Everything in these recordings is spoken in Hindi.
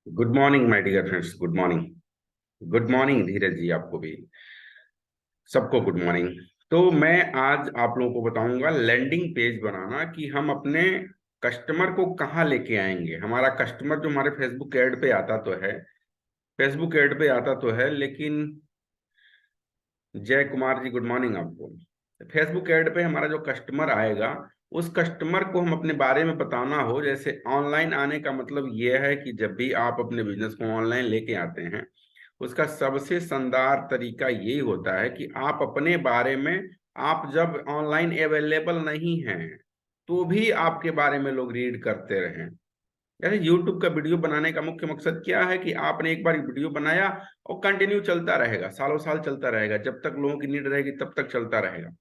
Good morning my dear friends. Good morning. Good morning Dheeraj ji, आपको भी, सबको गुड मॉर्निंग। तो मैं आज आप लोगों को बताऊंगा लैंडिंग पेज बनाना कि हम अपने कस्टमर को कहाँ लेके आएंगे। हमारा कस्टमर जो हमारे फेसबुक ऐड पे आता तो है, फेसबुक ऐड पे आता तो है, लेकिन जय कुमार जी गुड मॉर्निंग आपको। फेसबुक ऐड पे हमारा जो कस्टमर आएगा, उस कस्टमर को हम अपने बारे में बताना हो। जैसे ऑनलाइन आने का मतलब ये है कि जब भी आप अपने बिजनेस को ऑनलाइन लेके आते हैं, उसका सबसे शानदार तरीका यही होता है कि आप अपने बारे में, आप जब ऑनलाइन अवेलेबल नहीं हैं तो भी आपके बारे में लोग रीड करते रहें। जैसे यूट्यूब का वीडियो बनाने का मुख्य मकसद क्या है कि आपने एक बार वीडियो बनाया और कंटिन्यू चलता रहेगा, सालों साल चलता रहेगा, जब तक लोगों की नीड रहेगी तब तक चलता रहेगा।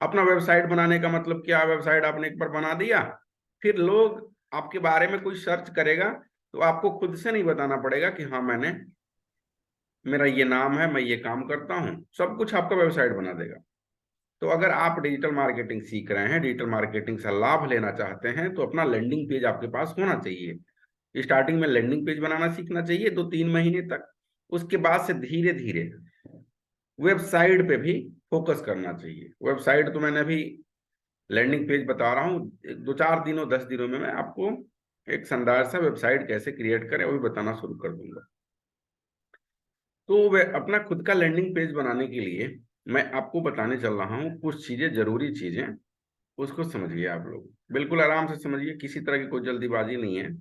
अपना वेबसाइट बनाने का मतलब क्या, वेबसाइट आपने एक बार बना दिया, फिर लोग आपके बारे में कोई सर्च करेगा तो आपको खुद से नहीं बताना पड़ेगा कि हाँ मैंने, मेरा ये नाम है, मैं ये काम करता हूँ, सब कुछ आपका वेबसाइट बना देगा। तो अगर आप डिजिटल मार्केटिंग सीख रहे हैं, डिजिटल मार्केटिंग से लाभ लेना चाहते हैं, तो अपना लैंडिंग पेज आपके पास होना चाहिए। स्टार्टिंग में लैंडिंग पेज बनाना सीखना चाहिए 2-3 महीने तक। उसके बाद से धीरे धीरे वेबसाइट पे भी फोकस करना चाहिए। वेबसाइट तो मैंने अभी लैंडिंग पेज बता रहा हूँ, 2-4 दिनों 10 दिनों में मैं आपको एक शानदार सा वेबसाइट कैसे क्रिएट करें वो भी बताना शुरू कर दूंगा। तो वे अपना खुद का लैंडिंग पेज बनाने के लिए मैं आपको बताने चल रहा हूँ कुछ चीजें, जरूरी चीजें। उसको समझिए आप लोग, बिल्कुल आराम से समझिए, किसी तरह की कोई जल्दीबाजी नहीं है।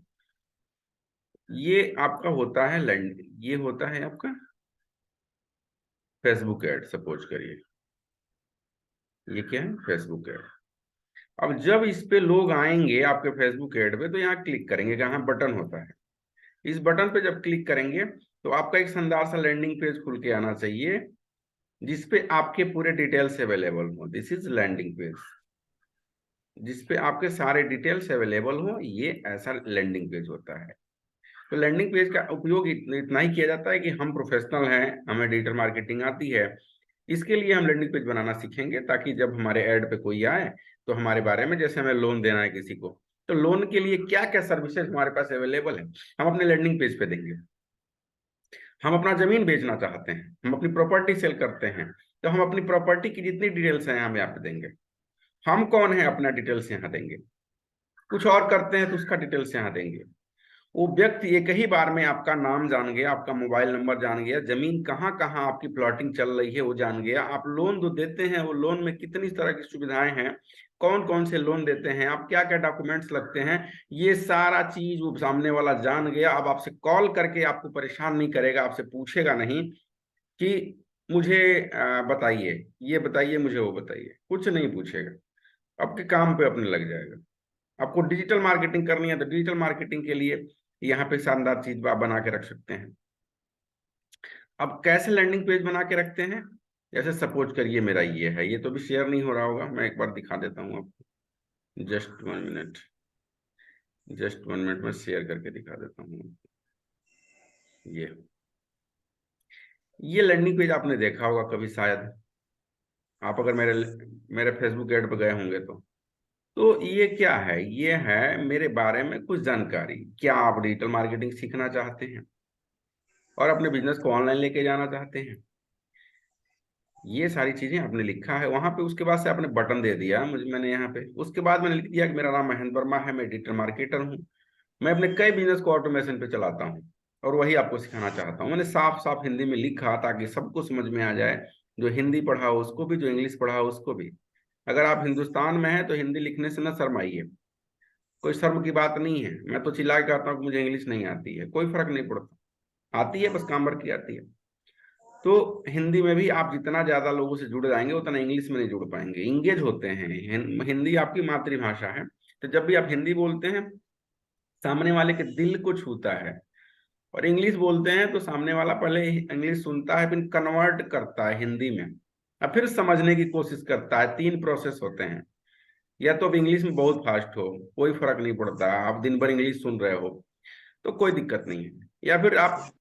ये आपका होता है लैंड, ये होता है आपका फेसबुक ऐड, सपोज करिए। ये क्या है? Facebook ad. अब जब इस पे लोग आएंगे आपके फेसबुक ऐड पे, तो यहाँ क्लिक करेंगे, यहाँ बटन होता है। इस बटन पे जब क्लिक करेंगे तो आपका एक शानदार सा लैंडिंग पेज खुल के आना चाहिए, जिसपे आपके पूरे डिटेल्स अवेलेबल हो। दिस इज लैंडिंग पेज, जिसपे आपके सारे डिटेल्स अवेलेबल हो, ये ऐसा लैंडिंग पेज होता है। तो लैंडिंग पेज का उपयोग इतना ही किया जाता है कि हम प्रोफेशनल हैं, हमें डिजिटल मार्केटिंग आती है, इसके लिए हम लैंडिंग पेज बनाना सीखेंगे, ताकि जब हमारे ऐड पे कोई आए तो हमारे बारे में, जैसे हमें लोन देना है किसी को, तो लोन के लिए क्या क्या सर्विसेज हमारे पास अवेलेबल है, हम अपने लैंडिंग पेज पे देंगे। हम अपना जमीन बेचना चाहते हैं, हम अपनी प्रॉपर्टी सेल करते हैं, तो हम अपनी प्रॉपर्टी की जितनी डिटेल्स हैं हम यहाँ पे देंगे। हम कौन है अपना डिटेल्स यहाँ देंगे। कुछ और करते हैं तो उसका डिटेल्स यहाँ देंगे। वो व्यक्ति एक ही बार में आपका नाम जान गया, आपका मोबाइल नंबर जान गया, जमीन कहाँ कहाँ आपकी प्लॉटिंग चल रही है वो जान गया, आप लोन जो देते हैं वो लोन में कितनी तरह की सुविधाएं हैं, कौन कौन से लोन देते हैं आप, क्या क्या डॉक्यूमेंट्स लगते हैं, ये सारा चीज वो सामने वाला जान गया। अब आपसे कॉल करके आपको परेशान नहीं करेगा, आपसे पूछेगा नहीं कि मुझे बताइए, ये बताइए, मुझे वो बताइए, कुछ नहीं पूछेगा, आपके काम पे अपने लग जाएगा। आपको डिजिटल मार्केटिंग करनी है तो डिजिटल मार्केटिंग के लिए यहाँ पे शानदार चीज आप बना के रख सकते हैं। अब कैसे लैंडिंग पेज बना के रखते हैं, जैसे सपोज करिए मेरा ये है, ये तो भी शेयर नहीं हो रहा होगा, मैं एक बार दिखा देता हूँ आपको। जस्ट 1 मिनट, जस्ट 1 मिनट में शेयर करके दिखा देता हूँ। ये लैंडिंग पेज आपने देखा होगा कभी शायद, आप अगर मेरे मेरे फेसबुक ऐड पर गए होंगे तो ये क्या है, ये है मेरे बारे में कुछ जानकारी। क्या आप डिजिटल मार्केटिंग सीखना चाहते हैं और अपने बिजनेस को ऑनलाइन लेके जाना चाहते हैं, ये सारी चीजें आपने लिखा है वहां पे। उसके बाद से आपने बटन दे दिया मुझे, मैंने यहाँ पे, उसके बाद मैंने लिख दिया कि मेरा नाम महेंद्र वर्मा है, मैं डिजिटल मार्केटर हूँ, मैं अपने कई बिजनेस को ऑटोमेशन पे चलाता हूँ और वही आपको सिखाना चाहता हूँ। मैंने साफ साफ हिंदी में लिखा ताकि सबको समझ में आ जाए, जो हिंदी पढ़ा हो उसको भी, जो इंग्लिश पढ़ा हो उसको भी। अगर आप हिंदुस्तान में हैं तो हिंदी लिखने से ना शर्माइए, कोई शर्म की बात नहीं है। मैं तो चिल्ला के कहता हूँ कि मुझे इंग्लिश नहीं आती है, कोई फर्क नहीं पड़ता, आती है, बस काम भर की आती है। तो हिंदी में भी आप जितना ज्यादा लोगों से जुड़ जाएंगे उतना इंग्लिश में नहीं जुड़ पाएंगे, इंगेज होते हैं। हिंदी आपकी मातृभाषा है, तो जब भी आप हिंदी बोलते हैं सामने वाले के दिल को छूता है। और इंग्लिश बोलते हैं तो सामने वाला पहले इंग्लिश सुनता है, फिर कन्वर्ट करता है हिंदी में, और फिर समझने की कोशिश करता है। 3 प्रोसेस होते हैं। या तो अब इंग्लिश में बहुत फास्ट हो, कोई फर्क नहीं पड़ता, आप दिन भर इंग्लिश सुन रहे हो तो कोई दिक्कत नहीं है। या फिर आप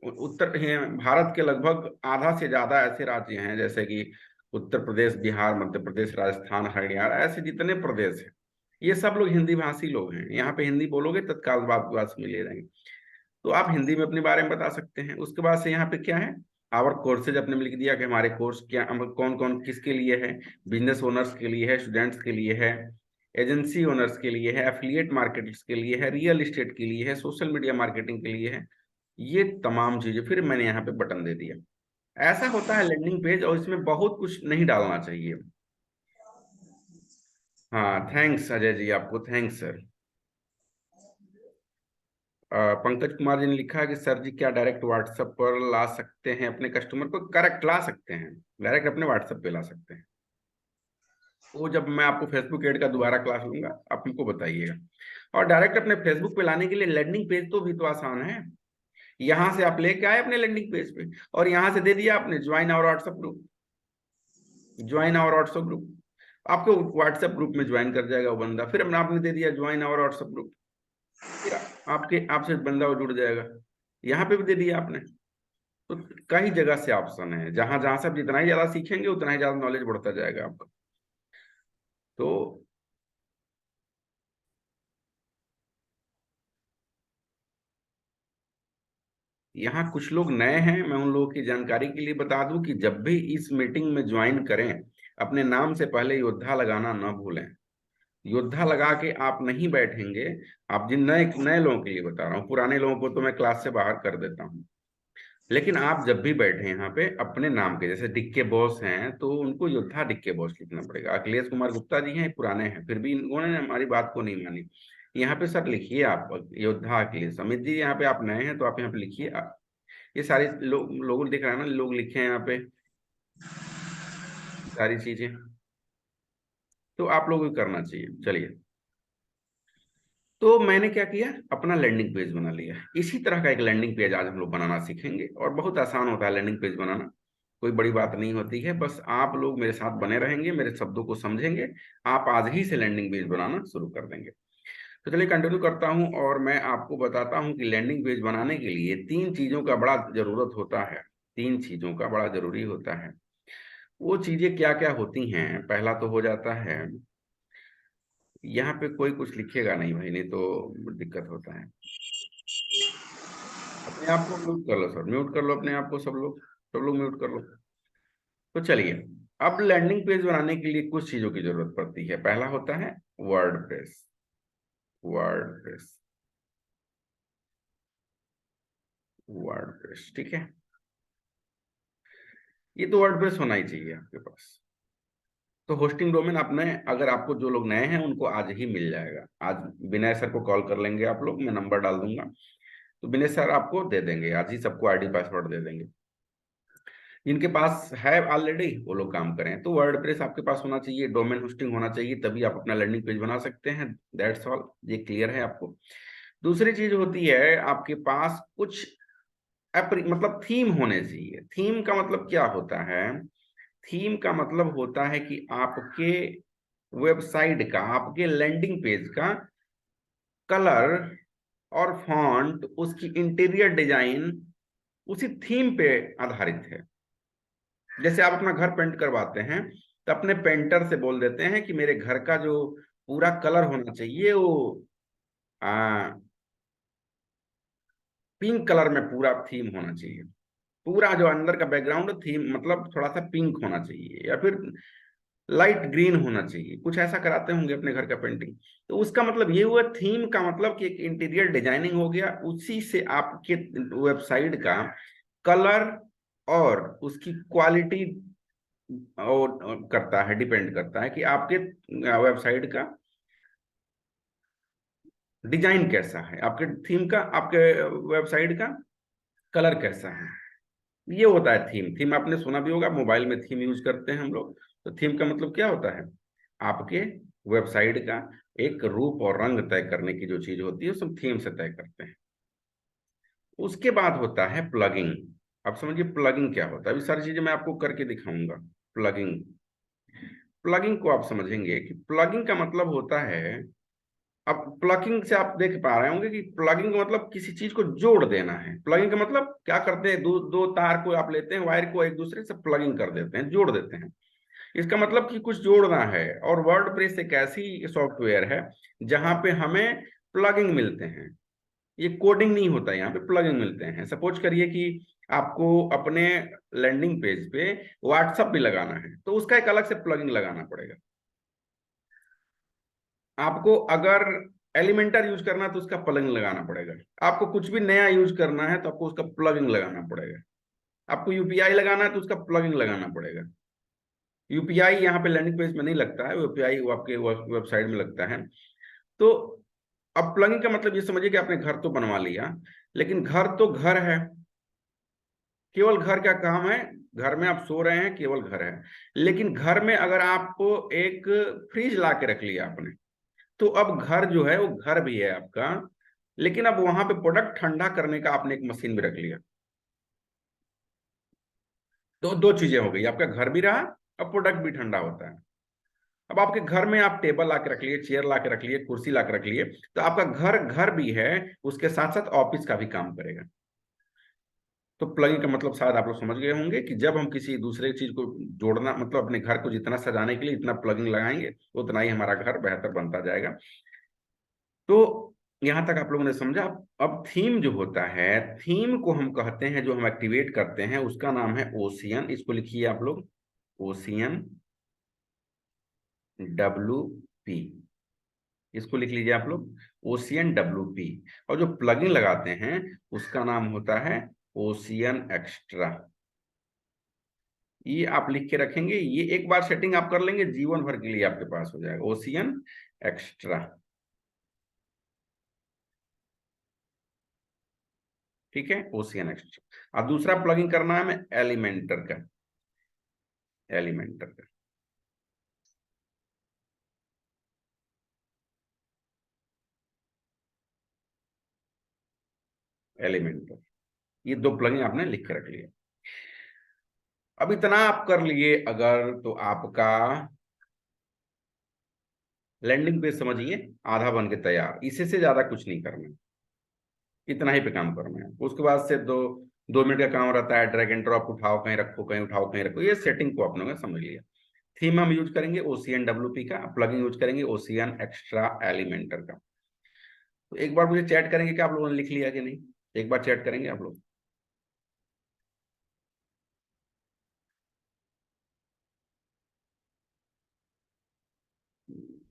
उत्तर भारत के लगभग आधा से ज्यादा ऐसे राज्य हैं, जैसे कि उत्तर प्रदेश, बिहार, मध्य प्रदेश, राजस्थान, हरियाणा, ऐसे जितने प्रदेश हैं, ये सब लोग हिंदी भाषी लोग हैं, यहाँ पे हिंदी बोलोगे तत्काल बात बात में ले रहेंगे। तो आप हिंदी में अपने बारे में बता सकते हैं। उसके बाद से यहाँ पे क्या है, आवर कोर्सेज अपने में लिख दिया कि हमारे कोर्स क्या, कौन कौन किसके लिए है। बिजनेस ओनर्स के लिए है, स्टूडेंट्स के लिए है, एजेंसी ओनर्स के लिए है, एफिलिएट मार्केटर्स के लिए है, रियल एस्टेट के लिए है, सोशल मीडिया मार्केटिंग के लिए है। ये तमाम चीजें फिर मैंने यहाँ पे बटन दे दिया। ऐसा होता है लैंडिंग पेज, और इसमें बहुत कुछ नहीं डालना चाहिए। हाँ, थैंक्स अजय जी, आपको थैंक्स सर। पंकज कुमार जी ने लिखा है कि सर जी क्या डायरेक्ट व्हाट्सएप पर ला सकते हैं अपने कस्टमर को? करेक्ट, ला सकते हैं, डायरेक्ट अपने व्हाट्सएप पे ला सकते हैं। वो जब मैं आपको फेसबुक एड का दोबारा क्लास लूंगा आप हमको बताइएगा। और डायरेक्ट अपने फेसबुक पे लाने के लिए लैंडिंग पेज तो भी तो आसान है। यहां से आप लेके आए अपने लैंडिंग पेज पे, और यहां से दे दिया आपने join our WhatsApp group, join our WhatsApp group, आपको व्हाट्सएप ग्रुप में ज्वाइन कर जाएगा वो बंदा। फिर आपने दे दिया ज्वाइन आवर व्हाट्सएप ग्रुप, फिर आपके आपसे बंदा वो जुड़ जाएगा। यहाँ पे भी दे दिया आपने। तो कई जगह से ऑप्शन है, जहां जहां से आप जितना ही ज्यादा सीखेंगे उतना ही ज्यादा नॉलेज बढ़ता जाएगा आपका। तो यहाँ कुछ लोग नए हैं, मैं उन लोगों की जानकारी के लिए बता दूं कि जब भी इस मीटिंग में ज्वाइन करें, अपने नाम से पहले योद्धा लगाना ना भूलें। योद्धा लगा के आप नहीं बैठेंगे। आप जिन नए नए लोगों के लिए बता रहा हूँ, पुराने लोगों को तो मैं क्लास से बाहर कर देता हूँ। लेकिन आप जब भी बैठे यहाँ पे अपने नाम के, जैसे डिक्के बॉस हैं तो उनको योद्धा डिक्के बॉस लिखना पड़ेगा। अखिलेश कुमार गुप्ता जी हैं, पुराने हैं, फिर भी इन्होंने हमारी बात को नहीं मानी। यहाँ पे सर लिखिए आप योद्धा अखिलेश। अमित जी यहाँ पे आप नए हैं तो आप यहाँ पे लिखिए। ये सारे लोग दिख रहा है ना, लोग लिखे हैं यहाँ पे सारी चीजें, तो आप लोगों को करना चाहिए। चलिए, तो मैंने क्या किया, अपना लैंडिंग पेज बना लिया। इसी तरह का एक लैंडिंग पेज आज हम लोग बनाना सीखेंगे, और बहुत आसान होता है लैंडिंग पेज बनाना, कोई बड़ी बात नहीं होती है। बस आप लोग मेरे साथ बने रहेंगे, मेरे शब्दों को समझेंगे, आप आज ही से लैंडिंग पेज बनाना शुरू कर देंगे। तो चलिए कंटिन्यू करता हूं, और मैं आपको बताता हूं कि लैंडिंग पेज बनाने के लिए तीन चीजों का बड़ा जरूरत होता है। तीन चीजों का बड़ा जरूरी होता है। वो चीजें क्या क्या होती हैं? पहला तो हो जाता है, यहाँ पे कोई कुछ लिखेगा नहीं भाई, नहीं तो दिक्कत होता है। अपने आप को म्यूट कर लो सर, म्यूट कर लो अपने आप को, सब लोग म्यूट कर लो। तो चलिए, अब लैंडिंग पेज बनाने के लिए कुछ चीजों की जरूरत पड़ती है। पहला होता है वर्डप्रेस। वर्डप्रेस, वर्डप्रेस, ठीक है। ये तो वर्डप्रेस होना ही चाहिए आपके पास। तो होस्टिंग डोमेन आपने, अगर आपको जो लोग नए हैं उनको आज ही मिल जाएगा। आज विनय सर को कॉल कर लेंगे आप लोग, मैं नंबर डाल दूंगा, तो विनय सर आपको दे देंगे आज ही, सबको आईडी पासवर्ड दे देंगे। जिनके पास है ऑलरेडी वो लोग काम करें। तो वर्डप्रेस आपके पास होना चाहिए, डोमेन होस्टिंग होना चाहिए, तभी आप अपना लैंडिंग पेज बना सकते हैं। दैट्स ऑल, ये क्लियर है आपको। दूसरी चीज होती है, आपके पास कुछ मतलब थीम होने चाहिए। थीम का मतलब क्या होता है? थीम का मतलब होता है कि आपके वेबसाइट का, आपके लैंडिंग पेज का कलर और फॉन्ट, उसकी इंटीरियर डिजाइन उसी थीम पे आधारित है। जैसे आप अपना घर पेंट करवाते हैं, तो अपने पेंटर से बोल देते हैं कि मेरे घर का जो पूरा कलर होना चाहिए वो आ, पिंक कलर में पूरा थीम होना चाहिए। पूरा जो अंदर का बैकग्राउंड थीम मतलब थोड़ा सा पिंक होना चाहिए, या फिर लाइट ग्रीन होना चाहिए, कुछ ऐसा कराते होंगे अपने घर का पेंटिंग। तो उसका मतलब ये हुआ, थीम का मतलब कि एक इंटीरियर डिजाइनिंग हो गया, उसी से आपके वेबसाइट का कलर और उसकी क्वालिटी और करता है, डिपेंड करता है कि आपके वेबसाइट का डिजाइन कैसा है, आपके थीम का, आपके वेबसाइट का कलर कैसा है। ये होता है थीम। थीम आपने सुना भी होगा, मोबाइल में थीम यूज करते हैं हम लोग। तो थीम का मतलब क्या होता है? आपके वेबसाइट का एक रूप और रंग तय करने की जो चीज होती है, सब थीम से तय करते हैं। उसके बाद होता है प्लगिंग। आप समझिए प्लगिंग क्या होता है, अभी सारी चीजें मैं आपको करके दिखाऊंगा। प्लगिंग, प्लगिंग को आप समझेंगे कि प्लगिंग का मतलब होता है, अब प्लगिंग से आप देख पा रहे होंगे कि प्लगिंग का मतलब किसी चीज को जोड़ देना है। प्लगिंग का मतलब क्या करते हैं, दो दो तार को आप लेते हैं, वायर को एक दूसरे से प्लगिंग कर देते हैं, जोड़ देते हैं। इसका मतलब कि कुछ जोड़ना है। और वर्डप्रेस एक ऐसी सॉफ्टवेयर है जहां पे हमें प्लगइन मिलते हैं। ये कोडिंग नहीं होता, यहाँ पे प्लगइन मिलते हैं। सपोज करिए कि आपको अपने लैंडिंग पेज पे व्हाट्सएप भी लगाना है, तो उसका एक अलग से प्लगइन लगाना पड़ेगा। आपको अगर एलिमेंटर यूज करना है तो उसका प्लगइन लगाना पड़ेगा। आपको कुछ भी नया यूज करना है तो आपको उसका प्लगइन लगाना पड़ेगा। आपको यूपीआई लगाना है तो उसका प्लगइन लगाना पड़ेगा। यूपीआई यहाँ पे लैंडिंग पेज में नहीं लगता है, यूपीआई वो आपके वेबसाइट में लगता है। तो अब प्लगइन का मतलब ये समझिए कि आपने घर तो बनवा लिया, लेकिन घर तो घर है, केवल घर का काम है। घर में आप सो रहे हैं, केवल घर है। लेकिन घर में अगर आपको एक फ्रिज ला के रख लिया आपने, तो अब घर जो है वो घर भी है आपका, लेकिन अब वहां पे प्रोडक्ट ठंडा करने का आपने एक मशीन भी रख लिया। तो दो चीजें हो गई, आपका घर भी रहा, अब प्रोडक्ट भी ठंडा होता है। अब आपके घर में आप टेबल ला के रख लिए, चेयर ला के रख लिए, कुर्सी ला के रख लिए, तो आपका घर घर भी है, उसके साथ साथ ऑफिस का भी काम करेगा। तो प्लगइन का मतलब शायद आप लोग समझ गए होंगे कि जब हम किसी दूसरे चीज को जोड़ना, मतलब अपने घर को जितना सजाने के लिए इतना प्लगइन लगाएंगे, उतना ही हमारा घर बेहतर बनता जाएगा। तो यहां तक आप लोगों ने समझा। अब थीम जो होता है, थीम को हम कहते हैं, जो हम एक्टिवेट करते हैं उसका नाम है ओशियन। इसको लिखिए आप लोग, ओशियन WP। इसको लिख लीजिए आप लोग, ओशियन WP। और जो प्लगइन लगाते हैं उसका नाम होता है ओशियन एक्स्ट्रा। ये आप लिख के रखेंगे, ये एक बार सेटिंग आप कर लेंगे, जीवन भर के लिए आपके पास हो जाएगा ओशियन एक्स्ट्रा। ठीक है, ओशियन एक्स्ट्रा। अब दूसरा प्लगइन करना है हमें एलिमेंटर का, एलिमेंटर का। एलिमेंटर, ये दो प्लगइन आपने लिख के रख लिया। अब इतना आप कर लिए अगर, तो आपका लैंडिंग पेज समझिए आधा बन के तैयार। इसे से ज्यादा कुछ नहीं करना, इतना ही पे काम करना है। उसके बाद से 2 2 मिनट का काम रहता है, ड्रैग एंड ड्रॉप, उठाओ कहीं रखो, कहीं उठाओ कहीं रखो। ये सेटिंग को आप लोगों ने समझ लिया। थीम हम यूज करेंगे ओशियन WP का, प्लगइन यूज करेंगे ओशियन एक्स्ट्रा एलिमेंटर का। तो एक बार मुझे चैट करेंगे कि आप लोगों ने लिख लिया कि नहीं, एक बार चैट करेंगे आप लोग।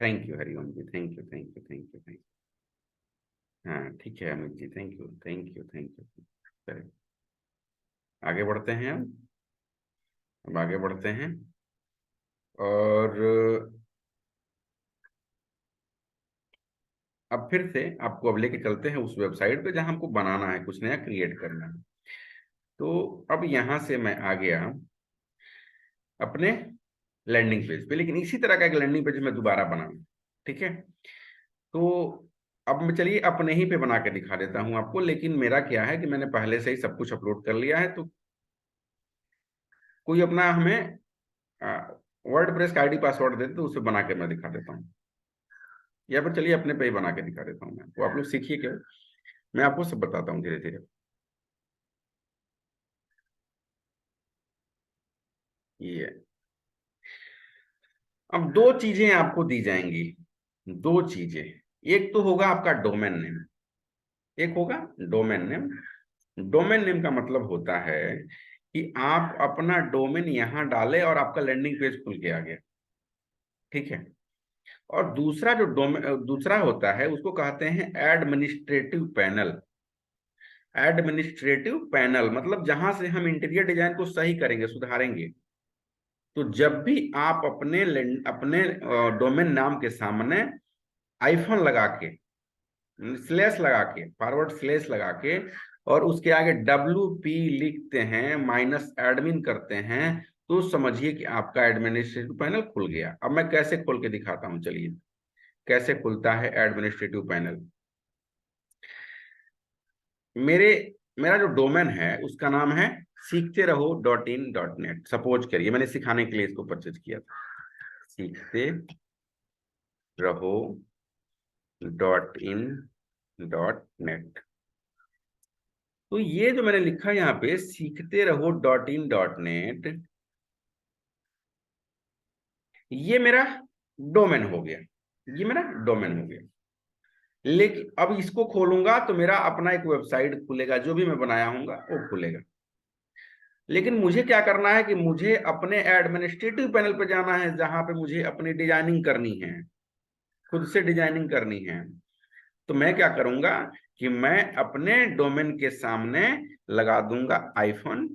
Thank you Hariom ji, thank you thank you thank you thank you. हाँ ठीक है Amit ji, thank you thank you thank you. चलिए आगे बढ़ते हैं। अब आगे बढ़ते हैं और अब फिर से आपको अब लेके चलते हैं उस वेबसाइट पे जहां हमको बनाना है, कुछ नया क्रिएट करना है। तो अब यहां से मैं आ गया अपने लैंडिंग पेज पे, लेकिन इसी तरह का एक लैंडिंग पेज मैं दोबारा बनाऊं। ठीक है, तो अब मैं चलिए अपने ही पे बना के दिखा देता हूं आपको। लेकिन मेरा क्या है कि मैंने पहले से ही सब कुछ अपलोड कर लिया है, तो कोई अपना हमें वर्ड प्रेस का ID पासवर्ड देते तो उसे बना के मैं दिखा देता हूँ। या फिर चलिए अपने पे ही बना के दिखा देता हूँ मैं, तो आप लोग सीखिए क्या, मैं आपको सब बताता हूँ धीरे धीरे। ये अब दो चीजें आपको दी जाएंगी, दो चीजें। एक तो होगा आपका डोमेन नेम, एक होगा डोमेन नेम। डोमेन नेम का मतलब होता है कि आप अपना डोमेन यहां डाले और आपका लैंडिंग पेज खुल के आ गया। ठीक है, और दूसरा जो डोमेन दूसरा होता है उसको कहते हैं एडमिनिस्ट्रेटिव पैनल। एडमिनिस्ट्रेटिव पैनल मतलब जहां से हम इंटीरियर डिजाइन को सही करेंगे, सुधारेंगे। तो जब भी आप अपने डोमेन नाम के सामने आइफन लगा के, स्लेश लगा के, फॉरवर्ड स्लेश लगा के, और उसके आगे WP लिखते हैं, माइनस एडमिन करते हैं, तो समझिए कि आपका एडमिनिस्ट्रेटिव पैनल खुल गया। अब मैं कैसे खोल के दिखाता हूं, चलिए कैसे खुलता है एडमिनिस्ट्रेटिव पैनल। मेरे मेरा जो डोमेन है उसका नाम है सीखते रहो .in.net। सपोज करिए मैंने सिखाने के लिए इसको परचेज किया था, सीखते रहो .in.net। तो ये जो मैंने लिखा यहाँ पे सीखते रहो .in.net, ये मेरा डोमेन हो गया, ये मेरा डोमेन हो गया। लेकिन अब इसको खोलूंगा तो मेरा अपना एक वेबसाइट खुलेगा, जो भी मैं बनाया हूंगा वो खुलेगा। लेकिन मुझे क्या करना है कि मुझे अपने एडमिनिस्ट्रेटिव पैनल पे जाना है, जहां पे मुझे अपनी डिजाइनिंग करनी है, खुद से डिजाइनिंग करनी है। तो मैं क्या करूंगा कि मैं अपने डोमेन के सामने लगा दूंगा आईफोन,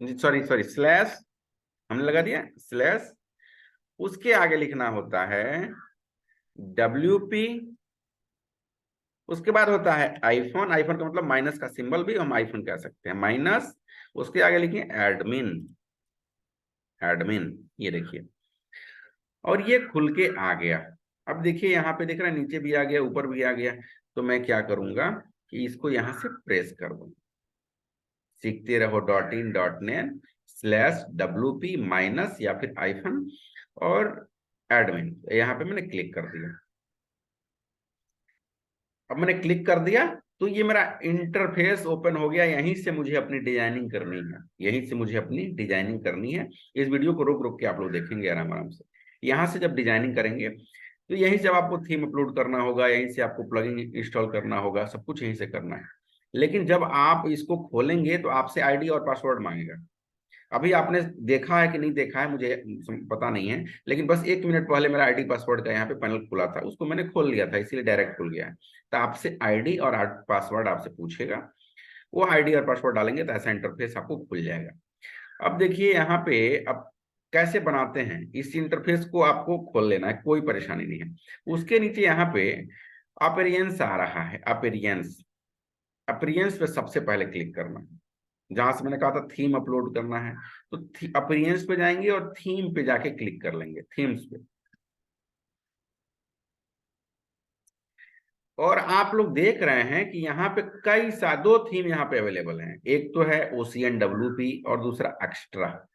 सॉरी सॉरी स्लैश, हमने लगा दिया स्लैश, उसके आगे लिखना होता है WP, उसके बाद होता है आईफोन, आईफोन का मतलब माइनस का सिंबल भी हम आईफोन कह सकते हैं, माइनस, उसके आगे लिखिए एडमिन, एडमिन, ये देखिए, और ये खुल के आ गया। अब देखिए यहाँ पे देख रहे हैं नीचे भी आ गया, ऊपर भी आ गया। तो मैं क्या करूंगा कि इसको यहां से प्रेस कर दूंगा, सीखते रहो .in.net /WP माइनस या फिर आइफन और एडमिन, यहाँ पे मैंने क्लिक कर दिया। अब मैंने क्लिक कर दिया तो ये मेरा इंटरफेस ओपन हो गया। यहीं से मुझे अपनी डिजाइनिंग करनी है, यहीं से मुझे अपनी डिजाइनिंग करनी है। इस वीडियो को रोक रोक के आप लोग देखेंगे आराम आराम से। यहाँ से जब डिजाइनिंग करेंगे तो यहीं से आपको थीम अपलोड करना होगा, यहीं से आपको प्लगइन इंस्टॉल करना होगा, सब कुछ यहीं से करना है। लेकिन जब आप इसको खोलेंगे तो आपसे आईडी और पासवर्ड मांगेगा। अभी आपने देखा है कि नहीं देखा है मुझे पता नहीं है, लेकिन बस 1 मिनट पहले मेरा आईडी पासवर्ड का यहाँ पे पैनल खुला था, उसको मैंने खोल लिया था, इसीलिए डायरेक्ट खुल गया है। तो आपसे आईडी और पासवर्ड आपसे पूछेगा, वो आईडी और पासवर्ड डालेंगे तो ऐसा इंटरफेस आपको खुल जाएगा। अब देखिए यहाँ पे, अब कैसे बनाते हैं इस इंटरफेस को, आपको खोल लेना है, कोई परेशानी नहीं है। उसके नीचे यहाँ पे अपीयरेंस आ रहा है, अपीयरेंस, अपीयरेंस पे सबसे पहले क्लिक करना है। जहां से मैंने कहा था थीम अपलोड करना है, तो अपीयरेंस पे जाएंगे और थीम पे जाके क्लिक कर लेंगे, थीम्स पे। और आप लोग देख रहे हैं कि यहाँ पे कई सा दो थीम यहाँ पे अवेलेबल हैं, एक तो है OCN-WP और दूसरा एक्स्ट्रा।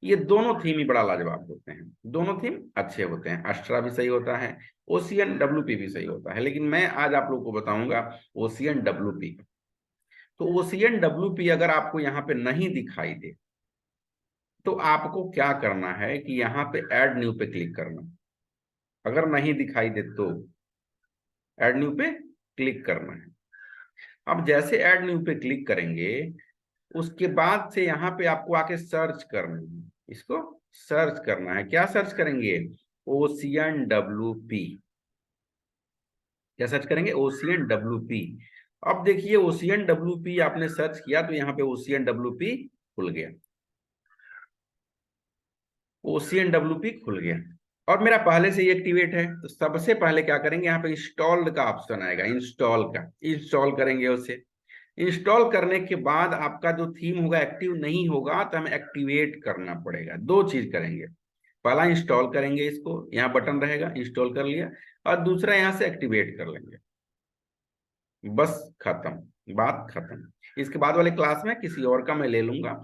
ये दोनों थीम ही बड़ा लाजवाब होते हैं, दोनों थीम अच्छे होते हैं। एक्स्ट्रा भी सही होता है, OCN-WP भी सही होता है, लेकिन मैं आज आप लोग को बताऊंगा OCN-WP। तो OCN-WP अगर आपको यहाँ पे नहीं दिखाई दे तो आपको क्या करना है कि यहाँ पे ऐड न्यू पे क्लिक करना। अगर नहीं दिखाई दे तो ऐड न्यू पे क्लिक करना है। अब जैसे ऐड न्यू पे क्लिक करेंगे, उसके बाद से यहाँ पे आपको आके सर्च करना है, इसको सर्च करना है। क्या सर्च करेंगे? OCN-WP। क्या सर्च करेंगे? OCN-WP। अब देखिए OCN-WP आपने सर्च किया तो यहाँ पे OCN-WP खुल गया, OCN-WP खुल गया और मेरा पहले से ही एक्टिवेट है। तो सबसे पहले क्या करेंगे, यहाँ पे इंस्टॉल्ड का ऑप्शन आएगा, इंस्टॉल का, इंस्टॉल करेंगे उसे। इंस्टॉल करने के बाद आपका जो थीम होगा एक्टिव नहीं होगा, तो हमें एक्टिवेट करना पड़ेगा। दो चीज करेंगे, पहला इंस्टॉल करेंगे, इसको यहाँ बटन रहेगा, इंस्टॉल कर लिया, और दूसरा यहाँ से एक्टिवेट कर लेंगे। बस खत्म, बात खत्म। इसके बाद वाले क्लास में किसी और का मैं ले लूंगा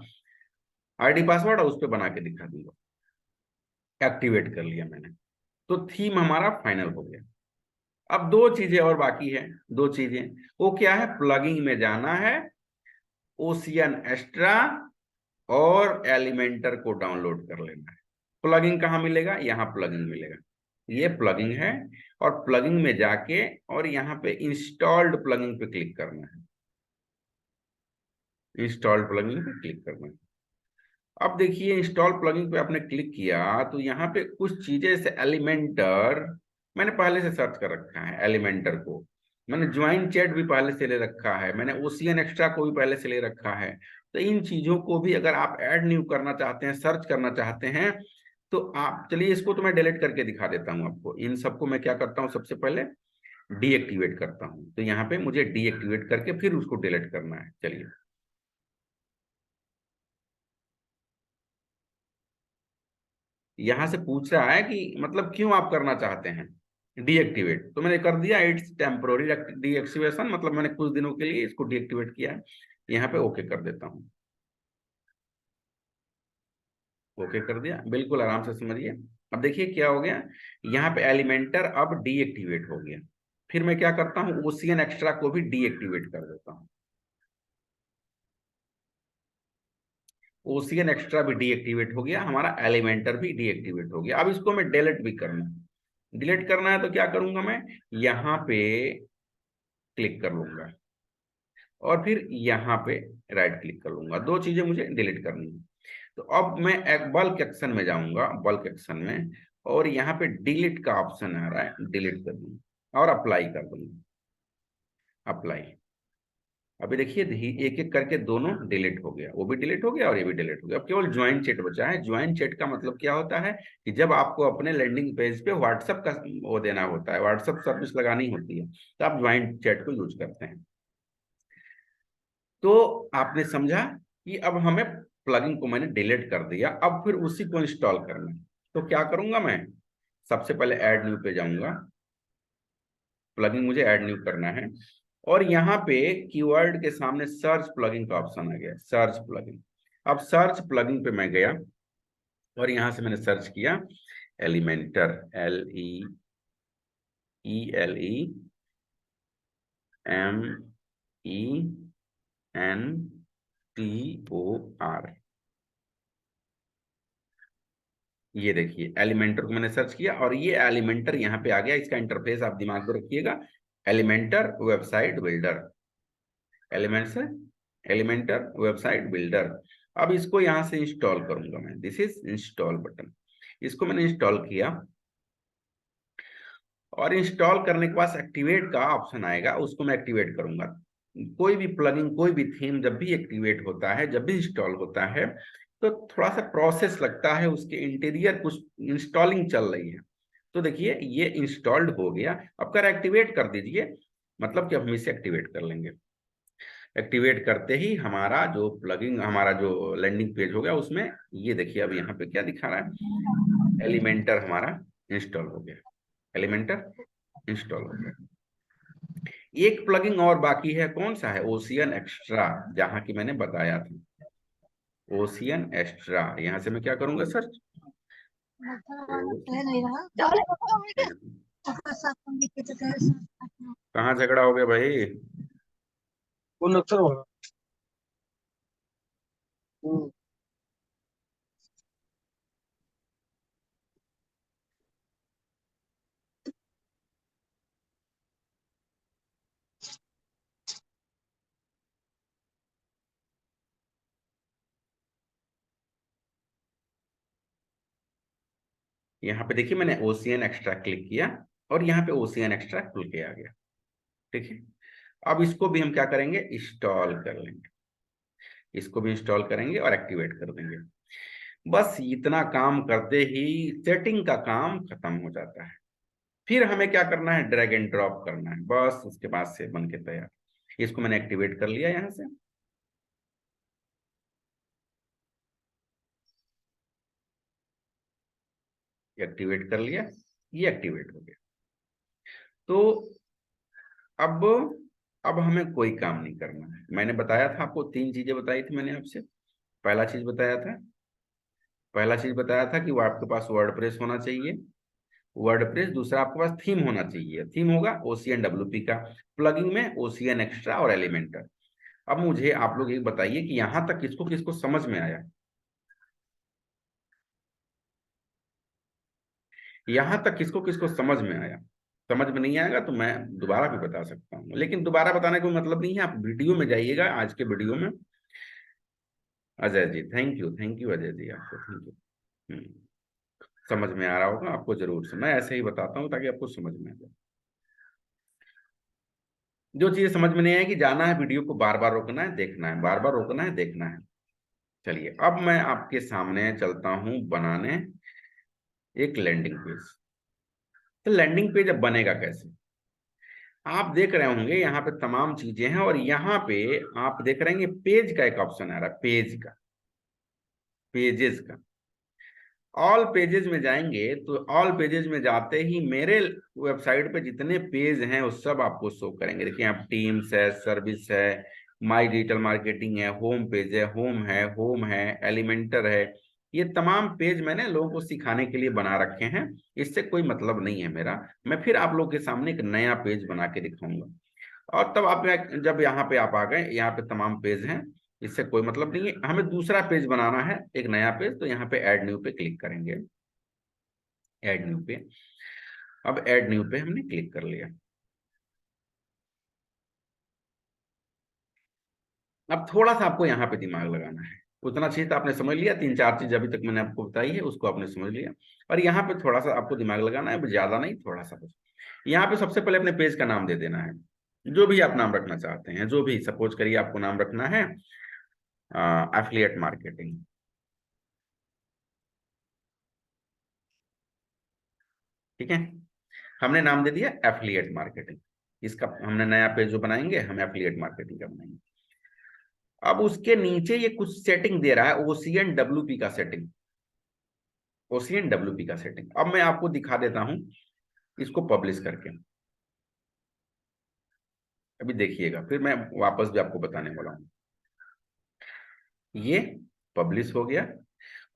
आईडी पासवर्ड और उस पर बना के दिखा दूंगा। एक्टिवेट कर लिया मैंने, तो थीम हमारा फाइनल हो गया। अब दो चीजें और बाकी है, दो चीजें। वो क्या है? प्लगिंग में जाना है, ओशियन एक्स्ट्रा और एलिमेंटर को डाउनलोड कर लेना है। प्लगिंग कहाँ मिलेगा? यहाँ प्लगिंग मिलेगा, ये प्लगिंग है। और प्लगिंग में जाके और यहाँ पे इंस्टॉल्ड प्लगिंग पे क्लिक करना है, इंस्टॉल्ड प्लगिंग पे क्लिक करना है। अब देखिए इंस्टॉल प्लगिंग पे आपने क्लिक किया तो यहाँ पे कुछ चीजें जैसे एलिमेंटर मैंने पहले से सर्च कर रखा है, एलिमेंटर को मैंने ज्वाइन चैट भी पहले से ले रखा है, मैंने ओशियन एक्स्ट्रा को भी पहले से ले रखा है। तो इन चीजों को भी अगर आप ऐड न्यू करना चाहते हैं, सर्च करना चाहते हैं, तो आप चलिए इसको तो मैं डिलीट करके दिखा देता हूँ आपको। इन सबको मैं क्या करता हूँ, सबसे पहले डीएक्टिवेट करता हूँ। तो यहाँ पे मुझे डीएक्टिवेट करके फिर उसको डिलीट करना है। चलिए, यहां से पूछ रहा है कि मतलब क्यों आप करना चाहते हैं डीएक्टिवेट, तो मैंने कर दिया इट्स टेम्पोररी डीएक्टिवेशन, मतलब मैंने कुछ दिनों के लिए इसको डीएक्टिवेट किया है। यहाँ पे ओके कर देता हूँ, ओके कर दिया, बिल्कुल आराम से समझिए। अब देखिए क्या हो गया, यहाँ पे एलिमेंटर अब डीएक्टिवेट हो गया। फिर मैं क्या करता हूँ, ओशियन एक्स्ट्रा को भी डीएक्टिवेट कर देता हूँ। ओशियन एक्स्ट्रा भी डीएक्टिवेट हो गया, हमारा एलिमेंटर भी डीएक्टिवेट हो गया। अब इसको मैं डिलीट भी करना है। डिलीट करना है तो क्या करूंगा मैं, यहाँ पे क्लिक कर लूंगा और फिर यहाँ पे राइट क्लिक कर लूंगा। दो चीजें मुझे डिलीट करनी है। तो अब मैं एक बल्क एक्शन में जाऊंगा, बल्क एक्शन में, और यहाँ पे डिलीट का ऑप्शन आ रहा है, डिलीट कर दूंगा और अप्लाई कर दूंगा, अप्लाई। अभी देखिए एक एक करके दोनों डिलीट हो गया, वो भी डिलीट हो गया और ये भी डिलीट हो गया। अब केवल ज्वाइन चैट बचा है। ज्वाइन चैट का मतलब क्या होता है कि जब आपको अपने लैंडिंग पेज पे व्हाट्सएप का वो देना होता है, व्हाट्सएप सर्विस लगानी होती है, तो आप ज्वाइन चैट को यूज करते हैं। तो आपने समझा कि अब हमें प्लगइन को मैंने डिलीट कर दिया, अब फिर उसी को इंस्टॉल करना है। तो क्या करूंगा मैं, सबसे पहले ऐड न्यू पे जाऊंगा, प्लगइन मुझे ऐड न्यू करना है, और यहाँ पे कीवर्ड के सामने सर्च प्लगइन का ऑप्शन आ गया, सर्च प्लगइन। अब सर्च प्लगइन पे मैं गया और यहाँ से मैंने सर्च किया एलिमेंटर, ELEmentor। ये देखिए एलिमेंटर को मैंने सर्च किया और ये एलिमेंटर यहाँ पे आ गया। इसका इंटरफेस आप दिमाग में रखिएगा, Elementor website builder, elements Elementor website builder. अब इसको यहाँ से इंस्टॉल करूंगा मैं, दिस इज इंस्टॉल बटन। इसको मैंने इंस्टॉल किया और इंस्टॉल करने के बाद एक्टिवेट का ऑप्शन आएगा, उसको मैं एक्टिवेट करूंगा। कोई भी प्लगइन, कोई भी थीम जब भी एक्टिवेट होता है, जब भी इंस्टॉल होता है, तो थोड़ा सा प्रोसेस लगता है, उसके इंटीरियर कुछ इंस्टॉलिंग चल रही है। तो देखिए ये इंस्टॉल्ड हो गया, अब कर एक्टिवेट कर दीजिए, मतलब कि अब हम इसे एक्टिवेट कर लेंगे। एक्टिवेट करते ही हमारा जो प्लगइन, हमारा जो लैंडिंग पेज हो गया, उसमें ये देखिए अब यहाँ पे क्या दिखा रहा है, एलिमेंटर हमारा इंस्टॉल हो गया, एलिमेंटर इंस्टॉल हो गया। एक प्लगइन और बाकी है, कौन सा है, ओशियन एक्स्ट्रा, जहां की मैंने बताया था, ओशियन एक्स्ट्रा। यहां से मैं क्या करूंगा, सर्च, कहाँ झगड़ा हो गया भाई। वो नक्सर होगा। यहाँ पे देखिए मैंने ओशियन एक्स्ट्रा क्लिक किया और यहाँ पे ओशियन एक्स्ट्रा खुल के आ गया, ठीक है। अब इसको भी हम क्या करेंगे, इंस्टॉल कर लेंगे, इसको भी इंस्टॉल करेंगे और एक्टिवेट कर देंगे। बस इतना काम करते ही सेटिंग का काम खत्म हो जाता है। फिर हमें क्या करना है, ड्रैग एंड ड्रॉप करना है, बस उसके बाद से बन के तैयार। इसको मैंने एक्टिवेट कर लिया, यहाँ से एक्टिवेट कर लिया, ये एक्टिवेट हो गया। तो अब अब हमें कोई काम नहीं करना है। मैंने बताया था आपको, तीन चीजें बताई थी मैंने आपसे। पहला चीज बताया था, पहला चीज बताया था कि वो आपके पास वर्डप्रेस होना चाहिए, वर्डप्रेस। दूसरा आपके पास थीम होना चाहिए, थीम होगा ओशियन डब्ल्यूपी का, प्लगइन में ओशियन एक्स्ट्रा और एलिमेंटर। अब मुझे आप लोग ये बताइए कि यहां तक किसको किसको समझ में आया, यहां तक किसको किसको समझ में आया। समझ में नहीं आएगा तो मैं दोबारा भी बता सकता हूँ, लेकिन दोबारा बताने का कोई मतलब नहीं है। आप वीडियो में जाइएगा, आज के वीडियो में। अजय जी थैंक यू अजय जी, आपको थैंक यू। समझ में आ रहा होगा आपको जरूर से, मैं ऐसे ही बताता हूँ ताकि आपको समझ में आ जाए। जो चीजें समझ में नहीं आएगी, जाना है वीडियो को, बार बार रोकना है, देखना है, बार बार रोकना है, देखना है। चलिए अब मैं आपके सामने चलता हूं बनाने एक लैंडिंग पेज। तो लैंडिंग पेज अब बनेगा कैसे, आप देख रहे होंगे यहाँ पे तमाम चीजें हैं, और यहाँ पे आप देख रहे हैं पेज का एक ऑप्शन आ रहा है, पेज का, पेजेस का। ऑल पेजेस में जाएंगे तो ऑल पेजेस में जाते ही मेरे वेबसाइट पे जितने पेज हैं वो सब आपको शो करेंगे। देखिए आप टीम्स है, सर्विस है, माई डिजिटल मार्केटिंग है, होम पेज है, होम है, एलिमेंटर है। ये तमाम पेज मैंने लोगों को सिखाने के लिए बना रखे हैं, इससे कोई मतलब नहीं है मेरा। मैं फिर आप लोगों के सामने एक नया पेज बना के दिखाऊंगा। और तब आप जब यहाँ पे आप आ गए, यहाँ पे तमाम पेज हैं, इससे कोई मतलब नहीं है, हमें दूसरा पेज बनाना है, एक नया पेज। तो यहाँ पे ऐड न्यू पे क्लिक करेंगे, ऐड न्यू पे। अब ऐड न्यू पे हमने क्लिक कर लिया। अब थोड़ा सा आपको यहाँ पे दिमाग लगाना है, उतना चीज तो आपने समझ लिया, तीन चार चीज अभी तक मैंने आपको बताई है उसको आपने समझ लिया। और यहाँ पे थोड़ा सा आपको दिमाग लगाना है, ज्यादा नहीं, थोड़ा सा बस। यहाँ पे सबसे पहले अपने पेज का नाम दे देना है, जो भी आप नाम रखना चाहते हैं, जो भी, सपोज करिए आपको नाम रखना है एफिलिएट मार्केटिंग। ठीक है, हमने नाम दे दिया एफिलिएट मार्केटिंग। इसका हमने नया पेज जो बनाएंगे, हम एफिलिएट मार्केटिंग का बनाएंगे। अब उसके नीचे ये कुछ सेटिंग दे रहा है, ओसीएन डब्ल्यूपी का सेटिंग, ओसीएन डब्ल्यूपी का सेटिंग। अब मैं आपको दिखा देता हूं इसको पब्लिश करके। अभी देखिएगा, फिर मैं वापस भी आपको बताने वाला हूं। ये पब्लिश हो गया,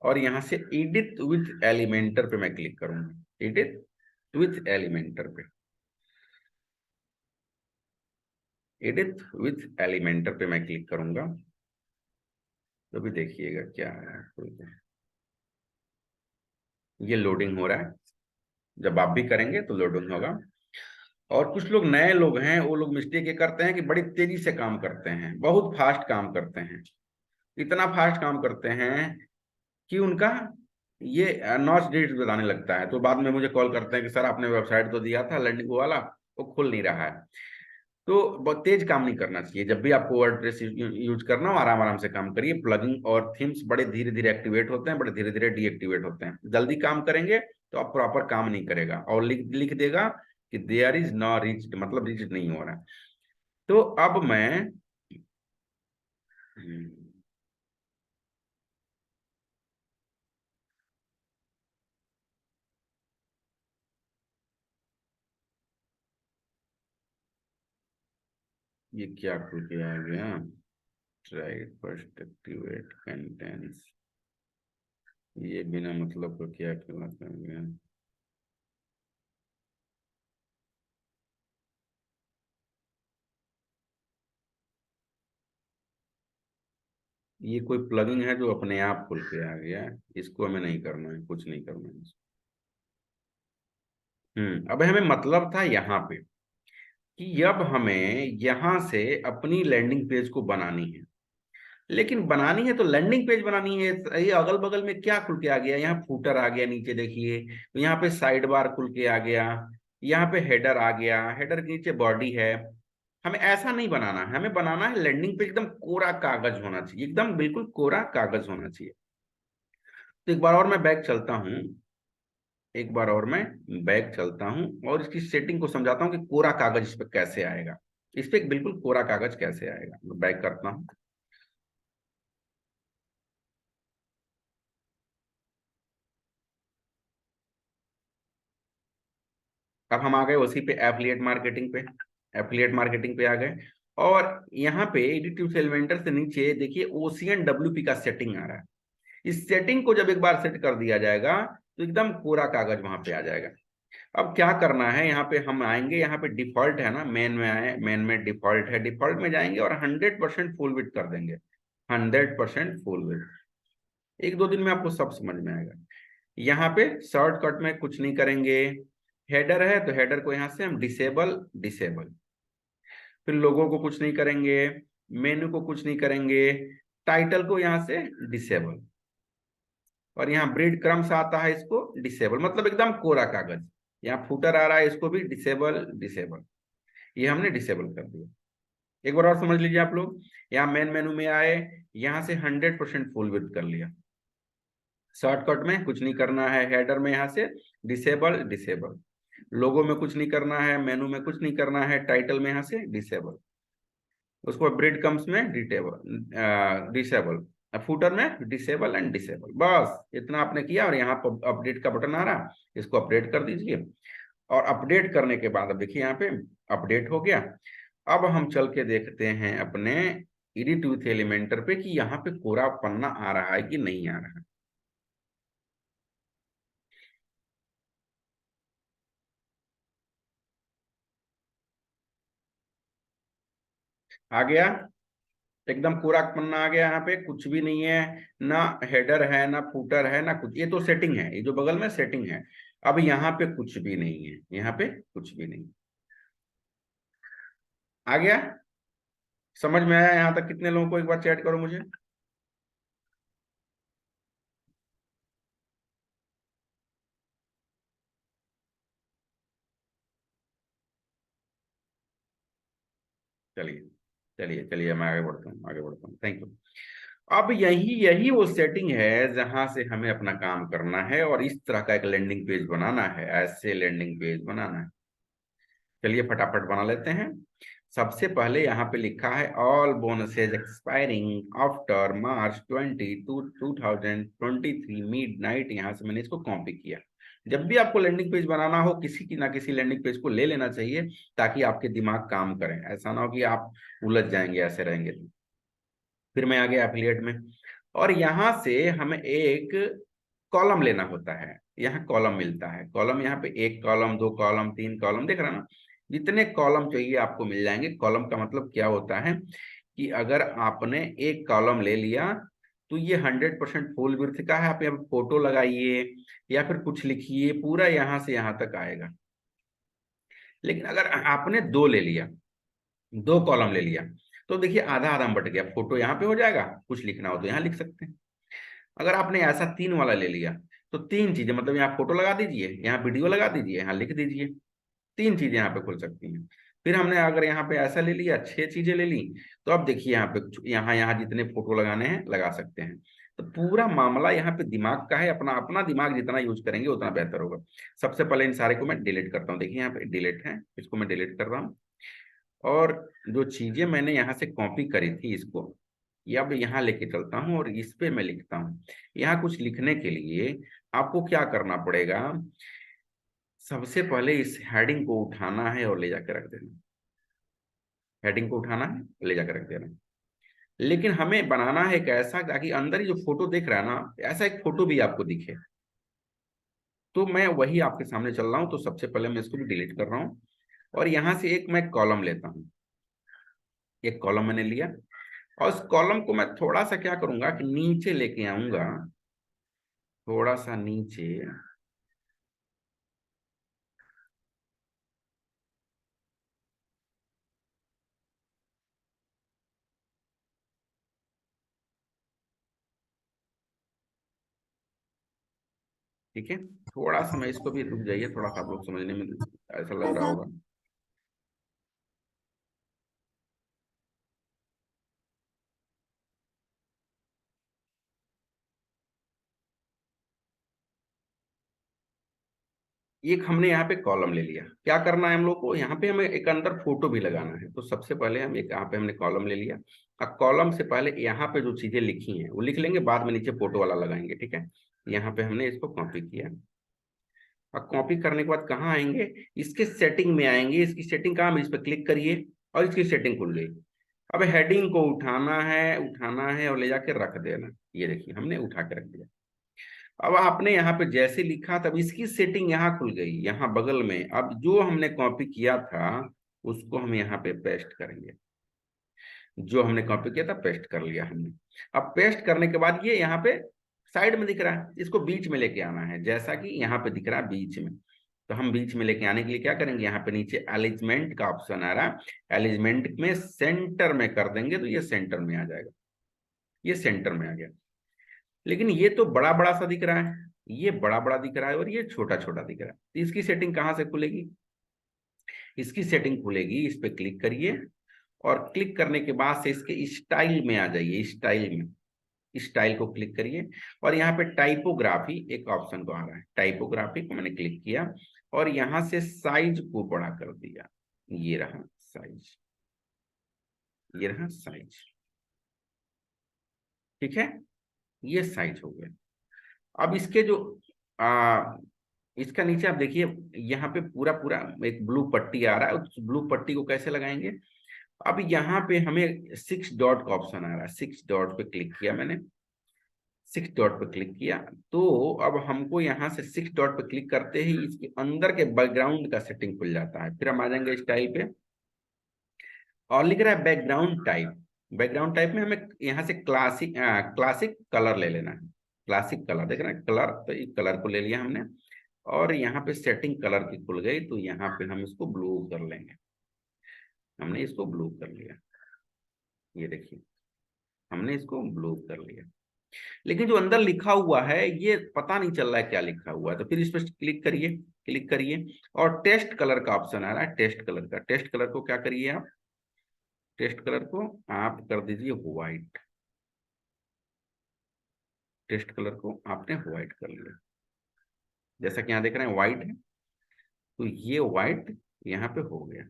और यहां से एडिट विथ एलिमेंटर पे मैं क्लिक करूंगा, एडिट विथ एलिमेंटर पे, एडिट विथ एलिमेंटर पे मैं क्लिक करूंगा। तो भी देखिएगा क्या है, ये लोडिंग हो रहा है। जब आप भी करेंगे तो लोडिंग होगा। और कुछ लोग नए लोग हैं, वो लोग मिस्टेक ये करते हैं कि बड़ी तेजी से काम करते हैं, बहुत फास्ट काम करते हैं, इतना फास्ट काम करते हैं कि उनका ये नॉट डिलीट बताने लगता है। तो बाद में मुझे कॉल करते हैं कि सर आपने वेबसाइट तो दिया था लर्निंग वाला, वो खुल नहीं रहा है। तो बहुत तेज काम नहीं करना चाहिए। जब भी आपको वर्डप्रेस यूज करना हो, आराम आराम से काम करिए। प्लगइन और थीम्स बड़े धीरे धीरे एक्टिवेट होते हैं, बड़े धीरे धीरे डीएक्टिवेट होते हैं। जल्दी काम करेंगे तो आप प्रॉपर काम नहीं करेगा, और लिख लिख देगा कि देयर इज नॉ रीच्ड, मतलब रीच नहीं हो रहा है। तो अब मैं हम्म, ये क्या खुल के आ गया, ट्राई फर्स्ट एक्टिवेट कंटेंट्स, ये बिना मतलब को क्या खुला कर गया। ये कोई प्लगइन है जो अपने आप खुल के आ गया है, इसको हमें नहीं करना है, कुछ नहीं करना है। अब हमें मतलब था यहाँ पे कि अब हमें यहाँ से अपनी लैंडिंग पेज को बनानी है। लेकिन बनानी है तो लैंडिंग पेज बनानी है, ये अगल बगल में क्या खुल के आ गया, यहाँ फूटर आ गया, नीचे देखिए तो यहाँ पे साइड बार खुल के आ गया, यहाँ पे हेडर आ गया, हेडर के नीचे बॉडी है। हमें ऐसा नहीं बनाना है, हमें बनाना है लैंडिंग पेज एकदम कोरा कागज होना चाहिए, एकदम बिल्कुल कोरा कागज होना चाहिए। तो एक बार और मैं बैक चलता हूँ, एक बार और मैं बैक चलता हूँ और इसकी सेटिंग को समझाता हूँ कि कोरा कागज इस पे कैसे आएगा, इस पे एक बिल्कुल कोरा कागज कैसे आएगा। मैं बैक करता हूँ। अब हम आ गए उसी पे, एफिलिएट मार्केटिंग पे, एफिलिएट मार्केटिंग पे आ गए। और यहाँ पे एडिटिव एलिमेंटर से नीचे देखिए ओशियन डब्ल्यूपी का सेटिंग आ रहा है। इस सेटिंग को जब एक बार सेट कर दिया जाएगा तो एकदम कोरा कागज वहां पे आ जाएगा। अब क्या करना है, यहाँ पे हम आएंगे, यहाँ पे डिफॉल्ट है ना, मेन में आए, मेन में डिफॉल्ट है, डिफॉल्ट में जाएंगे और 100% फुल विड्थ कर देंगे, 100% फुल विड्थ। एक दो दिन में आपको सब समझ में आएगा। यहाँ पे शॉर्टकट में कुछ नहीं करेंगे। हेडर है तो हेडर को यहाँ से हम डिसेबल, डिसेबल। फिर लोगों को कुछ नहीं करेंगे, मेन्यू को कुछ नहीं करेंगे, टाइटल को यहाँ से डिसेबल, और यहाँ ब्रेड क्रम्स आता है, इसको डिसेबल, मतलब एकदम कोरा कागज। यहाँ फुटर आ रहा है, इसको भी डिसेबल, डिसेबल। ये हमने डिसेबल कर दिया। एक बार और समझ लीजिए आप लोग, यहाँ मेन मेनू में आए, यहाँ से 100% फुल विड्थ कर लिया। शॉर्टकट में कुछ नहीं करना है, हेडर में यहाँ से डिसेबल, डिसेबल। लोगो में कुछ नहीं करना है, मेनू में कुछ नहीं करना है, टाइटल में यहाँ से डिसेबल। उसको ब्रेड कम्स में डिटेबल, डिसेबल, फूटर में डिसेबल एंड डिसेबल। बस इतना आपने किया, और यहाँ पर अपडेट का बटन आ रहा, इसको अपडेट कर दीजिए। और अपडेट करने के बाद अब देखिए यहाँ पे अपडेट हो गया। अब हम चल के देखते हैं अपने एडिट विथ एलिमेंटर पे कि यहाँ पे कोरा पन्ना आ रहा है कि नहीं आ रहा है। आ गया। एकदम कोरा पन्ना आ गया, यहाँ पे कुछ भी नहीं है, ना हेडर है ना फूटर है ना कुछ, ये तो सेटिंग है, ये जो बगल में सेटिंग है। अब यहाँ पे कुछ भी नहीं है, यहाँ पे कुछ भी नहीं। आ गया? समझ में आया यहाँ तक? कितने लोगों को, एक बार चैट करो मुझे। चलिए चलिए चलिए, मैं आगे बढ़ता हूँ, आगे बढ़ता हूँ, थैंक यू। अब यही यही वो सेटिंग है जहां से हमें अपना काम करना है और इस तरह का एक लैंडिंग पेज बनाना है, ऐसे लैंडिंग पेज बनाना है। चलिए फटाफट बना लेते हैं। सबसे पहले यहाँ पे लिखा है all bonuses expiring after March 20, 2023 mid night. यहाँ से मैंने इसको कॉपी किया। जब भी आपको लैंडिंग पेज बनाना हो, किसी की ना किसी लैंडिंग पेज को ले लेना चाहिए, ताकि आपके दिमाग काम करें। ऐसा ना हो कि आप उलझ जाएंगे ऐसे रहेंगे तो। फिर मैं आ गया एफिलिएट में, और यहाँ से हमें एक कॉलम लेना होता है। यहाँ कॉलम मिलता है, कॉलम यहाँ पे एक कॉलम, दो कॉलम, तीन कॉलम, देख रहे हैं ना? जितने कॉलम चाहिए आपको मिल जाएंगे। कॉलम का मतलब क्या होता है कि अगर आपने एक कॉलम ले लिया तो ये 100% फुल विड्थ का है। आप यहाँ पे फोटो लगाइए या फिर कुछ लिखिए, पूरा यहाँ से यहाँ तक आएगा। लेकिन अगर आपने दो ले लिया, दो कॉलम ले लिया, तो देखिए आधा आधा बट गया। फोटो यहाँ पे हो जाएगा, कुछ लिखना हो तो यहाँ लिख सकते हैं। अगर आपने ऐसा तीन वाला ले लिया, तो तीन चीजें, मतलब यहाँ फोटो लगा दीजिए, यहाँ वीडियो लगा दीजिए, यहाँ लिख दीजिए, तीन चीजें यहाँ पे खुल सकती हैं। फिर हमने अगर यहाँ पे ऐसा ले लिया, छह चीजें ले ली, तो अब देखिए यहाँ पे यहाँ यहाँ जितने फोटो लगाने हैं लगा सकते हैं। तो पूरा मामला यहाँ पे दिमाग का है। अपना अपना दिमाग जितना यूज करेंगे उतना बेहतर होगा। सबसे पहले इन सारे को मैं डिलीट करता हूँ। देखिए यहाँ पे डिलीट है, इसको मैं डिलीट कर रहा हूँ। और जो चीजें मैंने यहाँ से कॉपी करी थी, इसको ये अब यहाँ लेके चलता हूँ और इस पे मैं लिखता हूँ। यहाँ कुछ लिखने के लिए आपको क्या करना पड़ेगा? सबसे पहले इस हेडिंग को उठाना है और ले जाकर रख देना। हेडिंग को उठाना है, ले जाकर रख देना। लेकिन हमें बनाना है एक ऐसा, ताकि अंदर ही जो फोटो दिख रहा है ना, ऐसा एक फोटो भी आपको दिखे। तो मैं वही आपके सामने चल रहा हूँ। तो सबसे पहले मैं इसको भी डिलीट कर रहा हूँ, और यहाँ से एक मैं कॉलम लेता हूँ। एक कॉलम मैंने लिया, और उस कॉलम को मैं थोड़ा सा क्या करूंगा कि नीचे लेके आऊंगा, थोड़ा सा नीचे। ठीक है, थोड़ा सा मैं इसको भी, रुक जाइए थोड़ा सा, आप लोग समझने में ऐसा लग रहा होगा। एक हमने यहाँ पे कॉलम ले लिया। क्या करना है हम लोग को? यहाँ पे हमें एक अंदर फोटो भी लगाना है। तो सबसे पहले हम एक, यहाँ पे हमने कॉलम ले लिया। अब कॉलम से पहले यहाँ पे जो चीजें लिखी हैं वो लिख लेंगे, बाद में नीचे फोटो वाला लगाएंगे। ठीक है, यहाँ पे हमने इसको कॉपी किया। अब कॉपी करने के बाद कहाँ आएंगे? इसके सेटिंग में आएंगे। इसकी सेटिंग कहाँ है? इस पर क्लिक करिए और इसकी सेटिंग खुल गई। अब हेडिंग को उठाना है, उठाना है और ले जाके रख देना। ये देखिए हमने उठा के रख दिया। अब आपने यहाँ पे जैसे लिखा, तब इसकी सेटिंग यहाँ खुल गई, यहाँ बगल में। अब जो हमने कॉपी किया था उसको हम यहाँ पे पेस्ट करेंगे। जो हमने कॉपी किया था पेस्ट कर लिया हमने। अब पेस्ट करने के बाद ये यहाँ पे साइड में दिख रहा है, इसको बीच में लेके आना है, जैसा कि यहाँ पे दिख रहा है बीच में। तो हम बीच में लेके आने के लिए क्या करेंगे? यहाँ पे नीचे एलिजमेंट का ऑप्शन आ रहा है, एलिजमेंट में सेंटर में कर देंगे तो ये सेंटर में आ जाएगा। ये सेंटर में आ गया। लेकिन ये तो बड़ा बड़ा सा दिख रहा है, ये बड़ा बड़ा दिख रहा है और ये छोटा छोटा दिख रहा है। तो इसकी सेटिंग कहाँ से खुलेगी? इसकी सेटिंग खुलेगी, इस पे क्लिक करिए, और क्लिक करने के बाद से इसके स्टाइल में आ जाइए। स्टाइल में, स्टाइल को क्लिक करिए, और यहाँ पे टाइपोग्राफी एक ऑप्शन को आ रहा है, टाइपोग्राफी को मैंने क्लिक किया, और यहाँ से साइज को बड़ा कर दिया। ये रहा साइज, ये रहा साइज। ठीक है, ये साइज हो गया। अब इसके जो आ, इसका नीचे आप देखिए, यहाँ पे पूरा पूरा एक ब्लू पट्टी आ रहा है। उस ब्लू पट्टी को कैसे लगाएंगे? अब यहाँ पे हमें 6 डॉट का ऑप्शन आ रहा है, 6 डॉट पे क्लिक किया मैंने। 6 डॉट पे क्लिक किया, तो अब हमको यहाँ से 6 डॉट पे क्लिक करते ही इसके अंदर के बैकग्राउंड का सेटिंग खुल जाता है। फिर हम आ जाएंगे स्टाइल पे, और लिख रहा है बैकग्राउंड टाइप। बैकग्राउंड टाइप में हमें यहाँ से क्लासिक कलर ले लेना है। क्लासिक कलर देख रहे हैं, कलर, तो इस कलर को ले लिया हमने। और यहाँ पे सेटिंग कलर की खुल गई, तो यहाँ पे हम इसको ब्लू कर लेंगे। हमने इसको ब्लू कर लिया, ये देखिए हमने इसको ब्लू कर लिया। लेकिन जो अंदर लिखा हुआ है ये पता नहीं चल रहा है क्या लिखा हुआ है, तो फिर इस पर क्लिक करिए, क्लिक करिए, और टेस्ट कलर का ऑप्शन आ रहा है, टेस्ट कलर का। टेस्ट कलर को क्या करिए आप, टेस्ट कलर को आप कर दीजिए व्हाइट। टेस्ट कलर को आपने व्हाइट कर लिया, जैसा कि यहाँ देख रहे हैं व्हाइट है, तो ये व्हाइट यहाँ पे हो गया।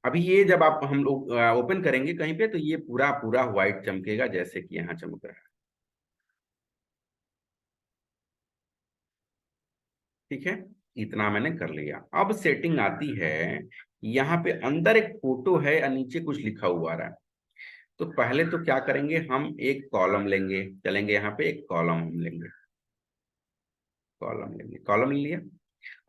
अभी ये जब आप हम लोग ओपन करेंगे कहीं पे, तो ये पूरा पूरा व्हाइट चमकेगा, जैसे कि यहाँ चमक रहा है। ठीक है, इतना मैंने कर लिया। अब सेटिंग आती है, यहाँ पे अंदर एक फोटो है और नीचे कुछ लिखा हुआ आ रहा है। तो पहले तो क्या करेंगे, हम एक कॉलम लेंगे, चलेंगे यहाँ पे एक कॉलम हम लेंगे, कॉलम लेंगे, कॉलम ले लिया।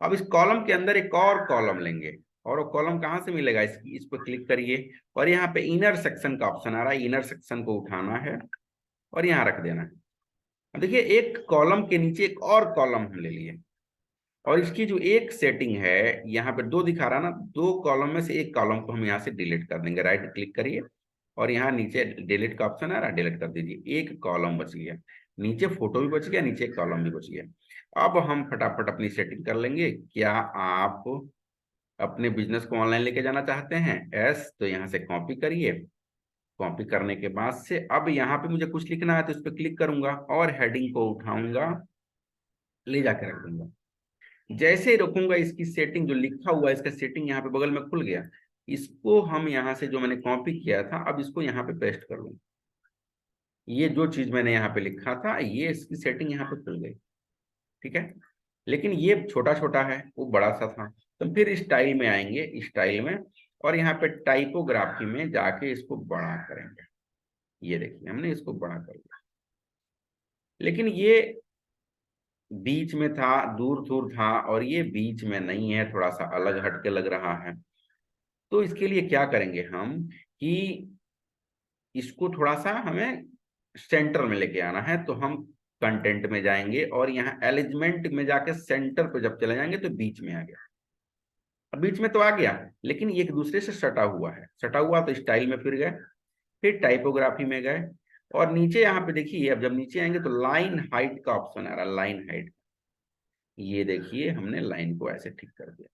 अब इस कॉलम के अंदर एक और कॉलम लेंगे, और वो कॉलम कहाँ से मिलेगा, इस पर क्लिक करिए, और यहाँ पे इनर सेक्शन का ऑप्शन आ रहा है, इनर सेक्शन को उठाना है और यहाँ रख देना है। अब देखिए एक कॉलम के नीचे एक और कॉलम हम ले लिए, और इसकी जो एक सेटिंग है, यहाँ पे दो दिखा रहा ना, दो कॉलम में से एक कॉलम को हम यहाँ से डिलीट कर देंगे। राइट क्लिक करिए और यहाँ नीचे डिलीट का ऑप्शन आ रहा है, डिलीट कर दीजिए। एक कॉलम बच गया, नीचे फोटो भी बच गया, नीचे एक कॉलम भी बच गया। अब हम फटाफट अपनी सेटिंग कर लेंगे। क्या आप अपने बिजनेस को ऑनलाइन लेके जाना चाहते हैं? यस, तो यहाँ से कॉपी करिए। कॉपी करने के बाद से अब यहाँ पे मुझे कुछ लिखना है, तो इस पर क्लिक करूंगा और हेडिंग को उठाऊंगा, ले जाकर रख दूंगा। जैसे ही रखूंगा, इसकी सेटिंग जो लिखा हुआ है, इसका सेटिंग यहाँ पे बगल में खुल गया। इसको हम यहाँ से जो मैंने कॉपी किया था, अब इसको यहाँ पे पेस्ट कर लूंगा। ये जो चीज मैंने यहाँ पे लिखा था, ये इसकी सेटिंग यहाँ पे खुल गई। ठीक है, लेकिन ये छोटा छोटा है, वो बड़ा सा था। तो फिर स्टाइल में आएंगे, स्टाइल में, और यहाँ पे टाइपोग्राफी में जाके इसको बड़ा करेंगे। ये देखिए हमने इसको बड़ा कर लिया, लेकिन ये बीच में था, दूर दूर था, और ये बीच में नहीं है, थोड़ा सा अलग हटके लग रहा है। तो इसके लिए क्या करेंगे हम, कि इसको थोड़ा सा हमें सेंटर में लेके आना है। तो हम कंटेंट में जाएंगे और यहाँ एलिजमेंट में जाके सेंटर पे जब चले जाएंगे तो बीच में आ गया। अब बीच में तो आ गया, लेकिन ये एक दूसरे से सटा हुआ है, सटा हुआ, तो स्टाइल में फिर गए, फिर टाइपोग्राफी में गए, और नीचे यहाँ पे देखिए, अब जब नीचे आएंगे तो लाइन हाइट का ऑप्शन आ रहा है, लाइन हाइट। ये देखिए हमने लाइन को ऐसे ठीक कर दिया,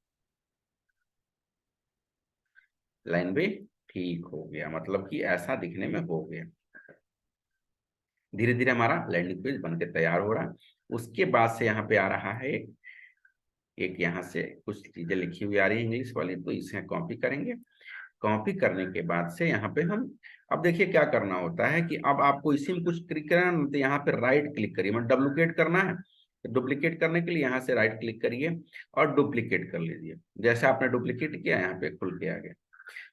लाइन भी ठीक हो गया, मतलब कि ऐसा दिखने में हो गया। धीरे धीरे हमारा लैंडिंग पेज बनकर तैयार हो रहा है। उसके बाद से यहाँ पे आ रहा है एक यहाँ से कुछ चीजें लिखी हुई आ रही है इंग्लिश वाली, तो इसे कॉपी करेंगे। कॉपी करने के बाद से यहाँ पे हम, अब देखिए क्या करना होता है कि अब आपको इसी में कुछ क्लिक करना, तो यहाँ पे राइट क्लिक करिए, मतलब डुप्लीकेट करना है। तो डुप्लीकेट करने के लिए यहाँ से राइट क्लिक करिए और डुप्लीकेट कर लीजिए। जैसे आपने डुप्लीकेट किया, यहाँ पे खुल के आ गया,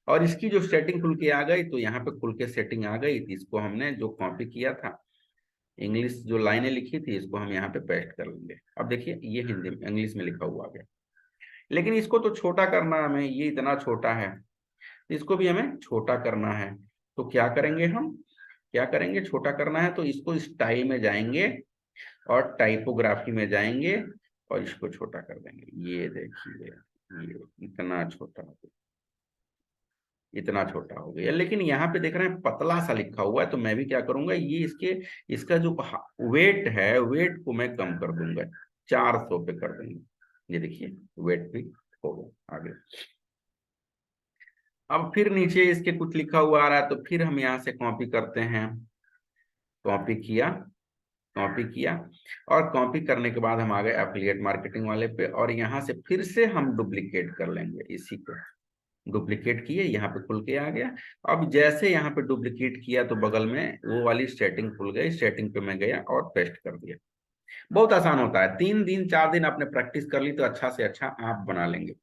और इसकी जो सेटिंग खुल के आ गई, तो यहाँ पे खुल के सेटिंग आ गई। इसको हमने जो कॉपी किया था, इंग्लिश जो लाइनें लिखी थी, इसको हम यहाँ पे पेस्ट कर लेंगे। अब देखिए ये हिंदी में, इंग्लिश में लिखा हुआ आ गया, लेकिन इसको तो छोटा करना है हमें, ये इतना छोटा है, इसको भी हमें छोटा करना है। तो क्या करेंगे हम, क्या करेंगे, छोटा करना है तो इसको स्टाइल में जाएंगे और टाइपोग्राफी में जाएंगे और इसको छोटा कर देंगे। ये देखिए, ये इतना छोटा हो गया, इतना छोटा हो गया। लेकिन यहाँ पे देख रहे हैं पतला सा लिखा हुआ है, तो मैं भी क्या करूंगा, ये इसके, इसका जो वेट है, वेट को मैं कम कर दूंगा, 400 पे कर दूंगा। ये देखिए वेट भी हो गया आगे। अब फिर नीचे इसके कुछ लिखा हुआ आ रहा है, तो फिर हम यहाँ से कॉपी करते हैं। कॉपी किया, कॉपी किया, और कॉपी करने के बाद हम आ गए एफिलिएट मार्केटिंग वाले पे, और यहाँ से फिर से हम डुप्लीकेट कर लेंगे। इसी को डुप्लीकेट किए, यहाँ पे खुल के आ गया। अब जैसे यहाँ पे डुप्लीकेट किया, तो बगल में वो वाली सेटिंग खुल गई, सेटिंग पे मैं गया और पेस्ट कर दिया। बहुत आसान होता है, 3 दिन 4 दिन आपने प्रैक्टिस कर ली तो अच्छा से अच्छा आप बना लेंगे।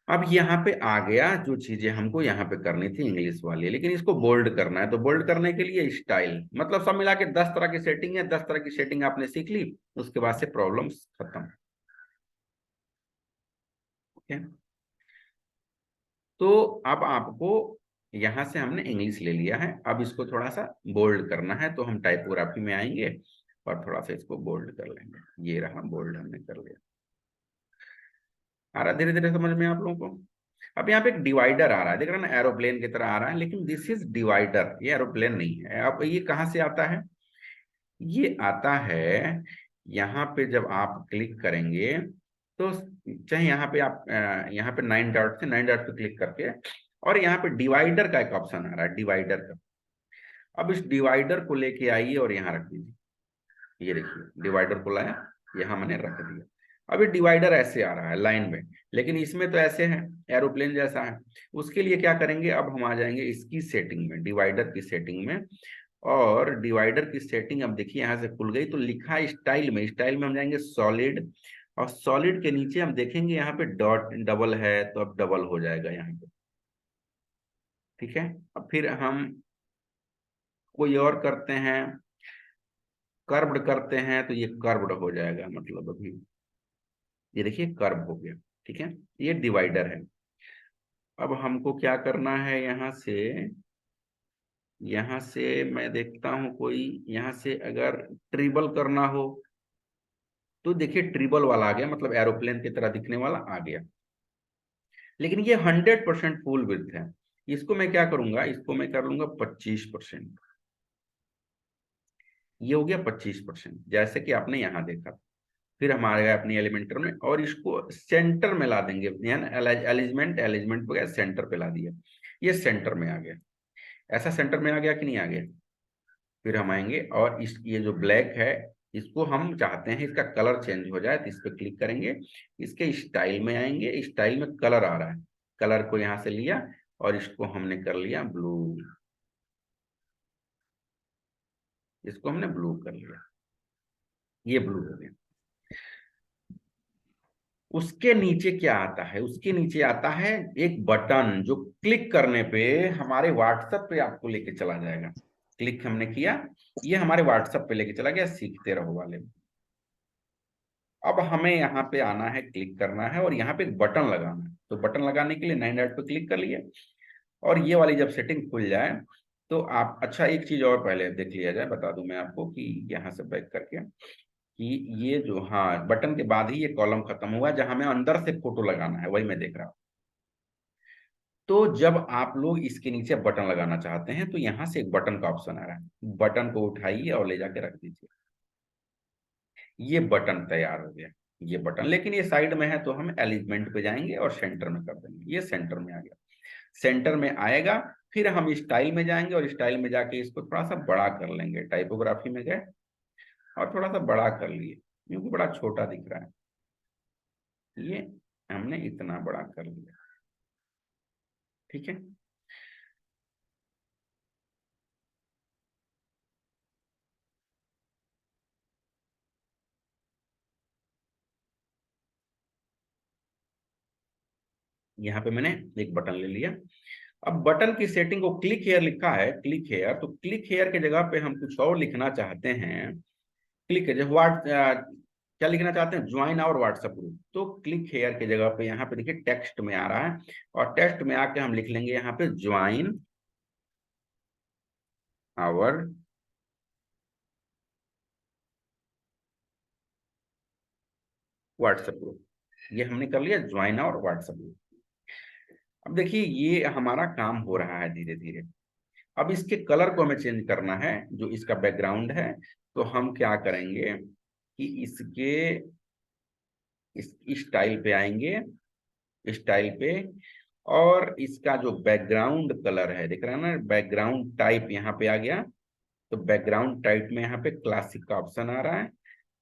अब यहाँ पे आ गया, जो चीजें हमको यहाँ पे करनी थी इंग्लिश वाली, लेकिन इसको बोल्ड करना है। तो बोल्ड करने के लिए स्टाइल, मतलब सब मिला के 10 तरह की सेटिंग है, 10 तरह की सेटिंग आपने सीख ली, उसके बाद से प्रॉब्लम्स खत्म। है। तो अब आपको यहां से हमने इंग्लिश ले लिया है, अब इसको थोड़ा सा बोल्ड करना है, तो हम टाइपोग्राफी में आएंगे और थोड़ा सा इसको बोल्ड कर लेंगे। ये रहा बोल्ड, हमने कर लिया। आ रहा धीरे धीरे समझ में आप लोगों को? अब यहाँ पे एक डिवाइडर आ रहा है, देख रहे हैं ना, एरोप्लेन की तरह आ रहा है, लेकिन दिस इज डिवाइडर, ये एरोप्लेन नहीं है। अब ये कहाँ से आता है? ये आता है यहाँ पे, जब आप क्लिक करेंगे तो चाहे यहाँ पे आप यहाँ पे 9 डॉट से 9 डॉट पे क्लिक करके, और यहाँ पे डिवाइडर का एक ऑप्शन आ रहा है, डिवाइडर का। अब इस डिवाइडर को लेके आइए और यहाँ रख दीजिए। ये देखिए डिवाइडर को लाया, यहाँ मैंने रख दिया। अब ये डिवाइडर ऐसे आ रहा है लाइन में, लेकिन इसमें तो ऐसे है, एरोप्लेन जैसा है। उसके लिए क्या करेंगे, अब हम आ जाएंगे इसकी सेटिंग में, डिवाइडर की सेटिंग में। और डिवाइडर की सेटिंग अब देखिए यहाँ से खुल गई, तो लिखा है स्टाइल में, स्टाइल में हम जाएंगे सॉलिड, और सॉलिड के नीचे हम देखेंगे यहाँ पे डॉट डबल है, तो अब डबल हो जाएगा यहाँ पे। ठीक है, अब फिर हम कोई और करते हैं, कर्व्ड करते हैं, तो ये कर्व्ड हो जाएगा, मतलब अभी ये देखिए कर्व हो गया। ठीक है, ये डिवाइडर है। अब हमको क्या करना है, यहाँ से मैं देखता हूं कोई, यहाँ से अगर ट्रिबल करना हो तो देखिए ट्रिबल वाला आ गया, मतलब एरोप्लेन की तरह दिखने वाला आ गया। लेकिन ये 100% फुल विड्थ है। इसको मैं क्या करूंगा, इसको मैं कर लूंगा 25%। ये हो गया 25%, जैसे कि आपने यहाँ देखा। फिर हम आ गए अपनी एलिमेंटर में, और इसको सेंटर में ला देंगे, एलिजमेंट एलिजमेंट वगैरह सेंटर पे ला दिया। ये सेंटर में आ गया, ऐसा सेंटर में आ गया कि नहीं आ गया? फिर हम आएंगे और इस ये जो ब्लैक है, इसको हम चाहते हैं इसका कलर चेंज हो जाए, तो इस पर क्लिक करेंगे, इसके स्टाइल में आएंगे, स्टाइल में कलर आ रहा है, कलर को यहाँ से लिया और इसको हमने कर लिया ब्लू, इसको हमने ब्लू कर लिया, ये ब्लू हो गया। उसके नीचे क्या आता है, उसके नीचे आता है एक बटन, जो क्लिक करने पे हमारे व्हाट्सएप पे आपको लेके चला जाएगा। क्लिक हमने किया, ये हमारे व्हाट्सएप पे लेके चला गया, सीखते रहो वाले। अब हमें यहाँ पे आना है, क्लिक करना है, और यहाँ पे एक बटन लगाना है। तो बटन लगाने के लिए 9 डॉट पे क्लिक कर लिए, और ये वाली जब सेटिंग खुल जाए तो आप, अच्छा एक चीज और पहले देख लिया जाए, बता दूं मैं आपको कि यहाँ से बैक करके, कि ये जो, हाँ, बटन के बाद ही ये कॉलम खत्म हुआ, जहां हमें अंदर से फोटो लगाना है, वही मैं देख रहा हूँ। तो जब आप लोग इसके नीचे बटन लगाना चाहते हैं, तो यहाँ से एक बटन का ऑप्शन आ रहा है, बटन को उठाइए और ले जाके रख दीजिए। ये बटन तैयार हो गया, ये बटन, लेकिन ये साइड में है, तो हम एलिमेंट पे जाएंगे और सेंटर में कर देंगे। ये सेंटर में आ गया, सेंटर में आएगा। फिर हम स्टाइल में जाएंगे और स्टाइल में जाके इसको थोड़ा सा बड़ा कर लेंगे, टाइपोग्राफी में गए और थोड़ा सा बड़ा कर लिए, क्योंकि बड़ा छोटा दिख रहा है। ये हमने इतना बड़ा कर लिया। ठीक है, यहाँ पे मैंने एक बटन ले लिया। अब बटन की सेटिंग को, क्लिक हेयर लिखा है, क्लिक हेयर, तो क्लिक हेयर के जगह पे हम कुछ और लिखना चाहते हैं। क्लिक है व्हाट, क्या लिखना चाहते हैं, ज्वाइन आवर व्हाट्सएप ग्रुप। तो क्लिक हेयर की जगह पे यहाँ पे देखिए टेक्स्ट में आ रहा है, और टेक्स्ट में आके हम लिख लेंगे यहाँ पे ज्वाइन आवर व्हाट्सएप ग्रुप। ये हमने कर लिया, ज्वाइन आवर व्हाट्सएप ग्रुप। अब देखिए ये हमारा काम हो रहा है धीरे धीरे। अब इसके कलर को हमें चेंज करना है, जो इसका बैकग्राउंड है। तो हम क्या करेंगे कि इसके इस स्टाइल पे आएंगे, स्टाइल पे, और इसका जो बैकग्राउंड कलर है, देख रहे हैं ना, बैकग्राउंड टाइप यहाँ पे आ गया। तो बैकग्राउंड टाइप में यहाँ पे क्लासिक का ऑप्शन आ रहा है,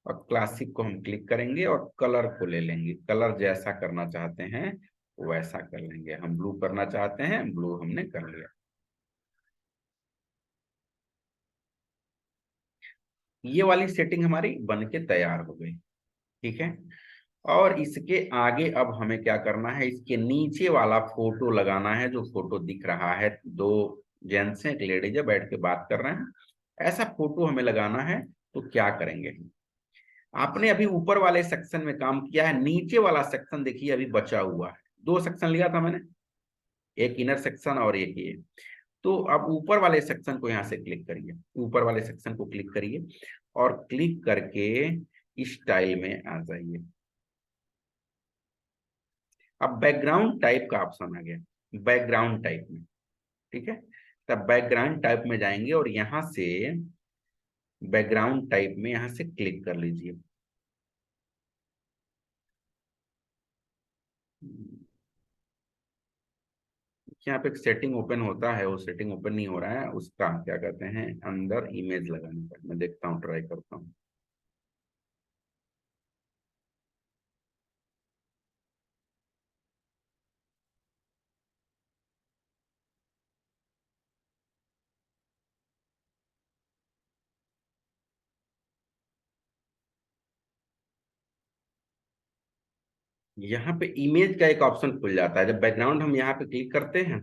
और क्लासिक को हम क्लिक करेंगे और कलर को ले लेंगे, कलर जैसा करना चाहते हैं वैसा कर लेंगे। हम ब्लू करना चाहते हैं, ब्लू हमने कर लिया। ये वाली सेटिंग हमारी बन के तैयार हो गई। ठीक है, और इसके आगे अब हमें क्या करना है, इसके नीचे वाला फोटो लगाना है, जो फोटो दिख रहा है, दो जेंट्स हैं, एक लेडीज है, बैठ के बात कर रहे हैं, ऐसा फोटो हमें लगाना है। तो क्या करेंगे, आपने अभी ऊपर वाले सेक्शन में काम किया है, नीचे वाला सेक्शन देखिए अभी बचा हुआ है। दो सेक्शन लिया था मैंने, एक इनर सेक्शन और एक ये। तो अब ऊपर वाले सेक्शन को यहाँ से क्लिक करिए, ऊपर वाले सेक्शन को क्लिक करिए और क्लिक करके स्टाइल में आ जाइए। अब बैकग्राउंड टाइप का ऑप्शन आ गया, बैकग्राउंड टाइप में, ठीक है। तब बैकग्राउंड टाइप में जाएंगे और यहां से बैकग्राउंड टाइप में यहां से क्लिक कर लीजिए। यहाँ पे एक सेटिंग ओपन होता है, वो सेटिंग ओपन नहीं हो रहा है, उसका क्या कहते हैं अंदर इमेज लगाने का, मैं देखता हूँ, ट्राई करता हूँ। यहाँ पे इमेज का एक ऑप्शन खुल जाता है, जब बैकग्राउंड हम यहाँ पे क्लिक करते हैं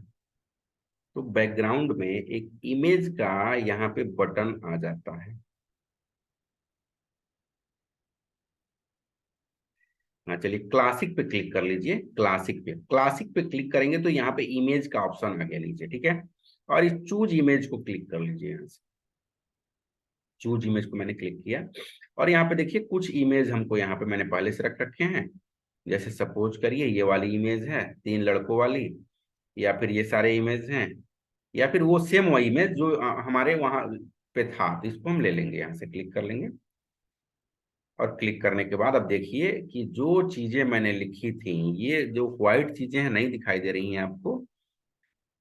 तो बैकग्राउंड में एक इमेज का यहाँ पे बटन आ जाता है। हाँ चलिए, क्लासिक पे क्लिक कर लीजिए, क्लासिक पे क्लिक करेंगे तो यहाँ पे इमेज का ऑप्शन आ गया नीचे, ठीक है। और इस चूज इमेज को क्लिक कर लीजिए, यहाँ से चूज इमेज को मैंने क्लिक किया। और यहाँ पे देखिए कुछ इमेज हमको यहाँ पे मैंने पहले से रख रखे हैं। जैसे सपोज करिए ये वाली इमेज है, तीन लड़कों वाली, या फिर ये सारे इमेज हैं, या फिर वो सेम वही इमेज जो हमारे वहां पे था, तो इसको हम ले लेंगे, यहाँ से क्लिक कर लेंगे। और क्लिक करने के बाद अब देखिए कि जो चीजें मैंने लिखी थी, ये जो व्हाइट चीजें हैं नहीं दिखाई दे रही हैं आपको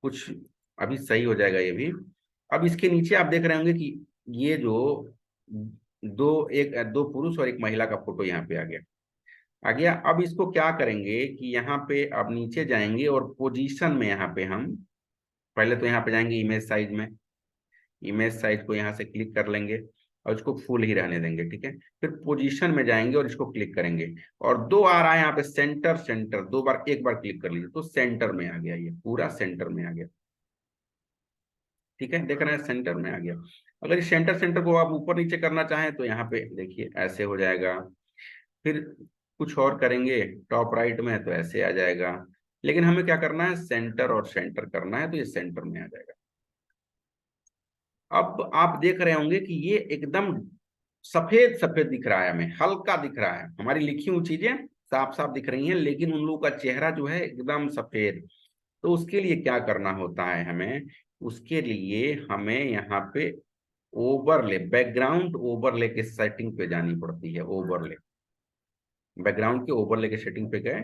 कुछ। अभी सही हो जाएगा ये भी। अब इसके नीचे आप देख रहे होंगे कि ये जो दो पुरुष और एक महिला का फोटो यहाँ पे आ गया। अब इसको क्या करेंगे कि यहाँ पे अब नीचे जाएंगे और पोजीशन में यहाँ पे हम पहले तो यहाँ पे जाएंगे इमेज साइज में, इमेज साइज को यहाँ से क्लिक कर लेंगे और इसको फुल ही रहने देंगे, ठीक है। फिर पोजीशन में जाएंगे और इसको क्लिक करेंगे और दो आ रहा है यहाँ पे सेंटर, सेंटर दो बार, एक बार क्लिक कर लीजिए तो सेंटर में आ गया, ये पूरा सेंटर में आ गया, ठीक है। देख रहे हैं सेंटर में आ गया। अगर इस सेंटर सेंटर को आप ऊपर नीचे करना चाहें तो यहाँ पे देखिए ऐसे हो जाएगा। फिर कुछ और करेंगे टॉप राइट में तो ऐसे आ जाएगा। लेकिन हमें क्या करना है, सेंटर और सेंटर करना है, तो ये सेंटर में आ जाएगा। अब आप देख रहे होंगे कि ये एकदम सफेद सफेद दिख रहा है, हमें हल्का दिख रहा है, हमारी लिखी हुई चीजें साफ साफ दिख रही हैं, लेकिन उन लोगों का चेहरा जो है एकदम सफेद। तो उसके लिए क्या करना होता है हमें, उसके लिए हमें यहाँ पे ओवरले, बैकग्राउंड ओवरले के सेटिंग पे जानी पड़ती है। ओवरले, बैकग्राउंड के ओवरले के सेटिंग पे गए,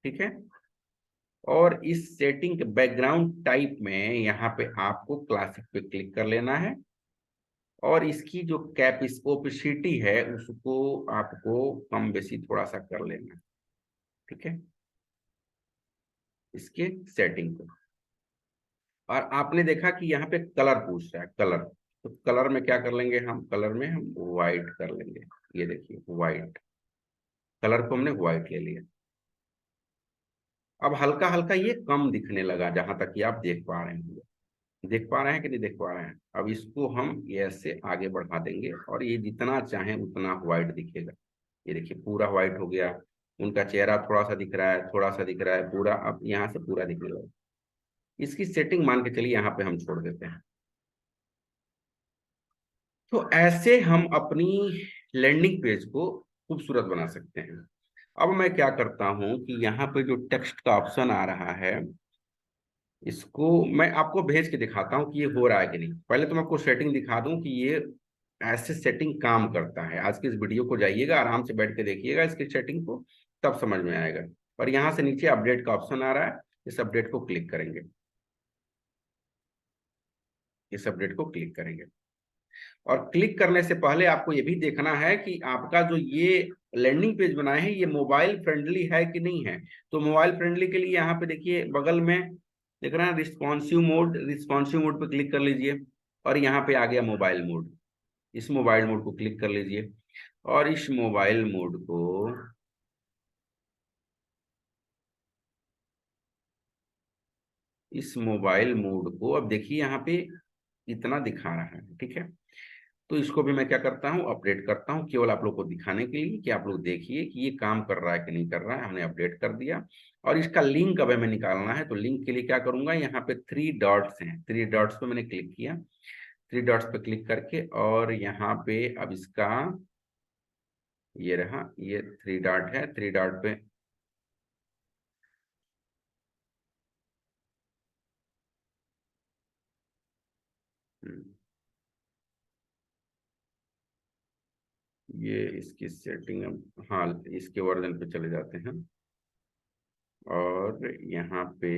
ठीक है। और इस सेटिंग के बैकग्राउंड टाइप में यहाँ पे आपको क्लासिक पे क्लिक कर लेना है और इसकी जो कैप ओपेसिटी है उसको आपको कम बेसी थोड़ा सा कर लेना है, ठीक है, इसके सेटिंग को। और आपने देखा कि यहाँ पे कलर पूछ रहा है, कलर, तो कलर में क्या कर लेंगे हम, कलर में हम व्हाइट कर लेंगे। ये देखिए व्हाइट, कलर को हमने व्हाइट ले लिया। अब हल्का हल्का ये कम दिखने लगा, जहां तक कि आप देख पा रहे हैं, देख पा रहे हैं कि नहीं देख पा रहे हैं। अब इसको हम ये ऐसे आगे बढ़ा देंगे और ये जितना चाहे उतना व्हाइट दिखेगा। ये देखिए पूरा व्हाइट हो गया, उनका चेहरा थोड़ा सा दिख रहा है, थोड़ा सा दिख रहा है, पूरा अब यहाँ से पूरा दिखने लगा। इसकी सेटिंग मान के चलिए यहाँ पे हम छोड़ देते हैं। तो ऐसे हम अपनी लैंडिंग पेज को खूबसूरत बना सकते हैं। अब मैं क्या करता हूं कि यहाँ पे जो टेक्स्ट का ऑप्शन आ रहा है, इसको मैं आपको भेज के दिखाता हूँ कि ये हो रहा है कि नहीं। पहले तो मैं आपको सेटिंग दिखा दूं कि ये ऐसे सेटिंग काम करता है। आज के इस वीडियो को जाइएगा, आराम से बैठ के देखिएगा इसकी सेटिंग को, तब समझ में आएगा। और यहाँ से नीचे अपडेट का ऑप्शन आ रहा है, इस अपडेट को क्लिक करेंगे, इस अपडेट को क्लिक करेंगे। और क्लिक करने से पहले आपको ये भी देखना है कि आपका जो ये लैंडिंग पेज बनाए हैं ये मोबाइल फ्रेंडली है कि नहीं है। तो मोबाइल फ्रेंडली के लिए यहाँ पे देखिए बगल में देख रहे हैं रिस्पॉन्सिव मोड, रिस्पॉन्सिव मोड पे क्लिक कर लीजिए और यहाँ पे आ गया मोबाइल मोड। इस मोबाइल मोड को क्लिक कर लीजिए और इस मोबाइल मोड को, इस मोबाइल मोड को अब देखिए यहाँ पे इतना दिखा रहा है, ठीक है। तो इसको भी मैं क्या करता हूँ, अपडेट करता हूँ, केवल आप लोग को दिखाने के लिए कि आप लोग देखिए कि ये काम कर रहा है कि नहीं कर रहा है। हमने अपडेट कर दिया। और इसका लिंक अब हमें निकालना है, तो लिंक के लिए क्या करूंगा, यहाँ पे 3 डॉट्स हैं, 3 डॉट्स पे मैंने क्लिक किया। 3 डॉट्स पे क्लिक करके और यहाँ पे अब इसका ये रहा, ये 3 डॉट है, 3 डॉट पे हम्म, ये इसकी सेटिंग, अब हाँ इसके वर्जन पे चले जाते हैं और यहाँ पे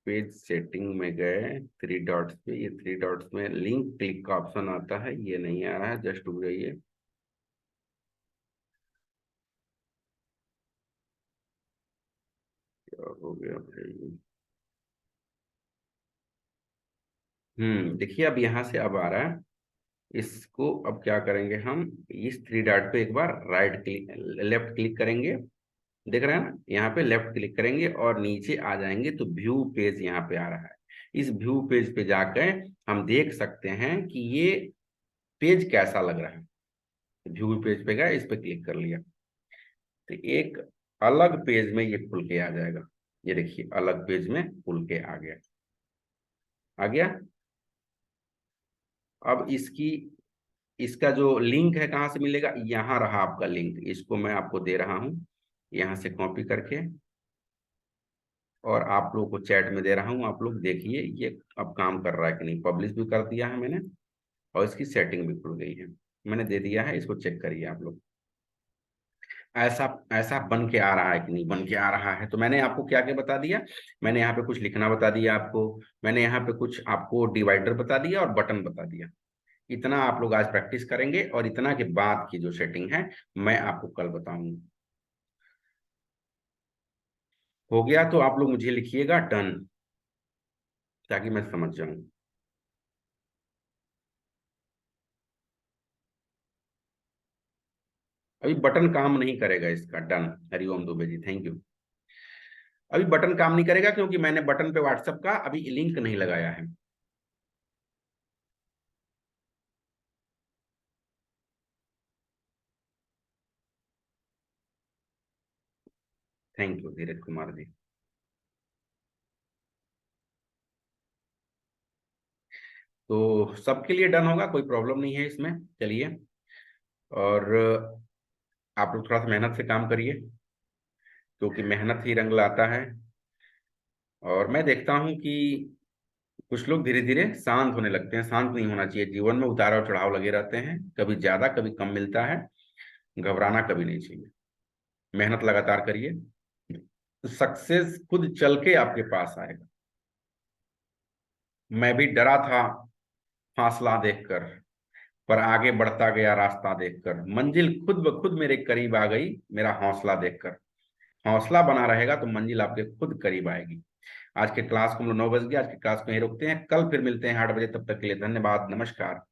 पेज सेटिंग में गए, 3 डॉट्स पे, ये 3 डॉट्स में लिंक क्लिक का ऑप्शन आता है, ये नहीं आ रहा है, जस्ट रुक जाइए। क्या हो गया भाई, देखिए अब यहाँ से अब आ रहा है। इसको अब क्या करेंगे हम, इस 3 डॉट पे एक बार राइट क्लिक, लेफ्ट क्लिक करेंगे, देख रहे हैं ना, यहाँ पे लेफ्ट क्लिक करेंगे और नीचे आ जाएंगे तो व्यू पेज यहाँ पे आ रहा है। इस व्यू पेज पे जाकर हम देख सकते हैं कि ये पेज कैसा लग रहा है। व्यू पेज पे गए, इस पे क्लिक कर लिया तो एक अलग पेज में ये खुल के आ जाएगा। ये देखिए अलग पेज में खुल के आ गया, आ गया। अब इसकी, इसका जो लिंक है कहाँ से मिलेगा, यहाँ रहा आपका लिंक, इसको मैं आपको दे रहा हूँ यहाँ से कॉपी करके और आप लोगों को चैट में दे रहा हूँ। आप लोग देखिए ये अब काम कर रहा है कि नहीं। पब्लिश भी कर दिया है मैंने और इसकी सेटिंग भी खुल गई है, मैंने दे दिया है, इसको चेक करिए आप लोग। ऐसा ऐसा बन के आ रहा है कि नहीं बन के आ रहा है। तो मैंने आपको क्या क्या बता दिया, मैंने यहाँ पे कुछ लिखना बता दिया आपको, मैंने यहाँ पे कुछ आपको डिवाइडर बता दिया और बटन बता दिया। इतना आप लोग आज प्रैक्टिस करेंगे और इतना के बाद की जो सेटिंग है मैं आपको कल बताऊंगा। हो गया तो आप लोग मुझे लिखिएगा डन, ताकि मैं समझ जाऊं। अभी बटन काम नहीं करेगा इसका, done, Hariom Dubey ji thank you. अभी बटन काम नहीं करेगा क्योंकि मैंने बटन पे व्हाट्सएप का अभी लिंक नहीं लगाया है। थैंक यू धीरज कुमार जी। तो सबके लिए डन होगा, कोई प्रॉब्लम नहीं है इसमें, चलिए। और आप लोग थोड़ा सा मेहनत से काम करिए, क्योंकि मेहनत ही रंग लाता है। और मैं देखता हूँ कि कुछ लोग धीरे धीरे शांत होने लगते हैं। शांत नहीं होना चाहिए, जीवन में उतार और चढ़ाव लगे रहते हैं, कभी ज्यादा कभी कम मिलता है। घबराना कभी नहीं चाहिए, मेहनत लगातार करिए, सक्सेस खुद चल के आपके पास आएगा। मैं भी डरा था फासला देखकर, पर आगे बढ़ता गया रास्ता देखकर, मंजिल खुद ब खुद मेरे करीब आ गई मेरा हौसला देखकर। हौसला बना रहेगा तो मंजिल आपके खुद करीब आएगी। आज के क्लास को हम लोग 9 बज गया, आज के क्लास को यहीं रोकते हैं, कल फिर मिलते हैं 8 बजे। तब तक के लिए धन्यवाद, नमस्कार।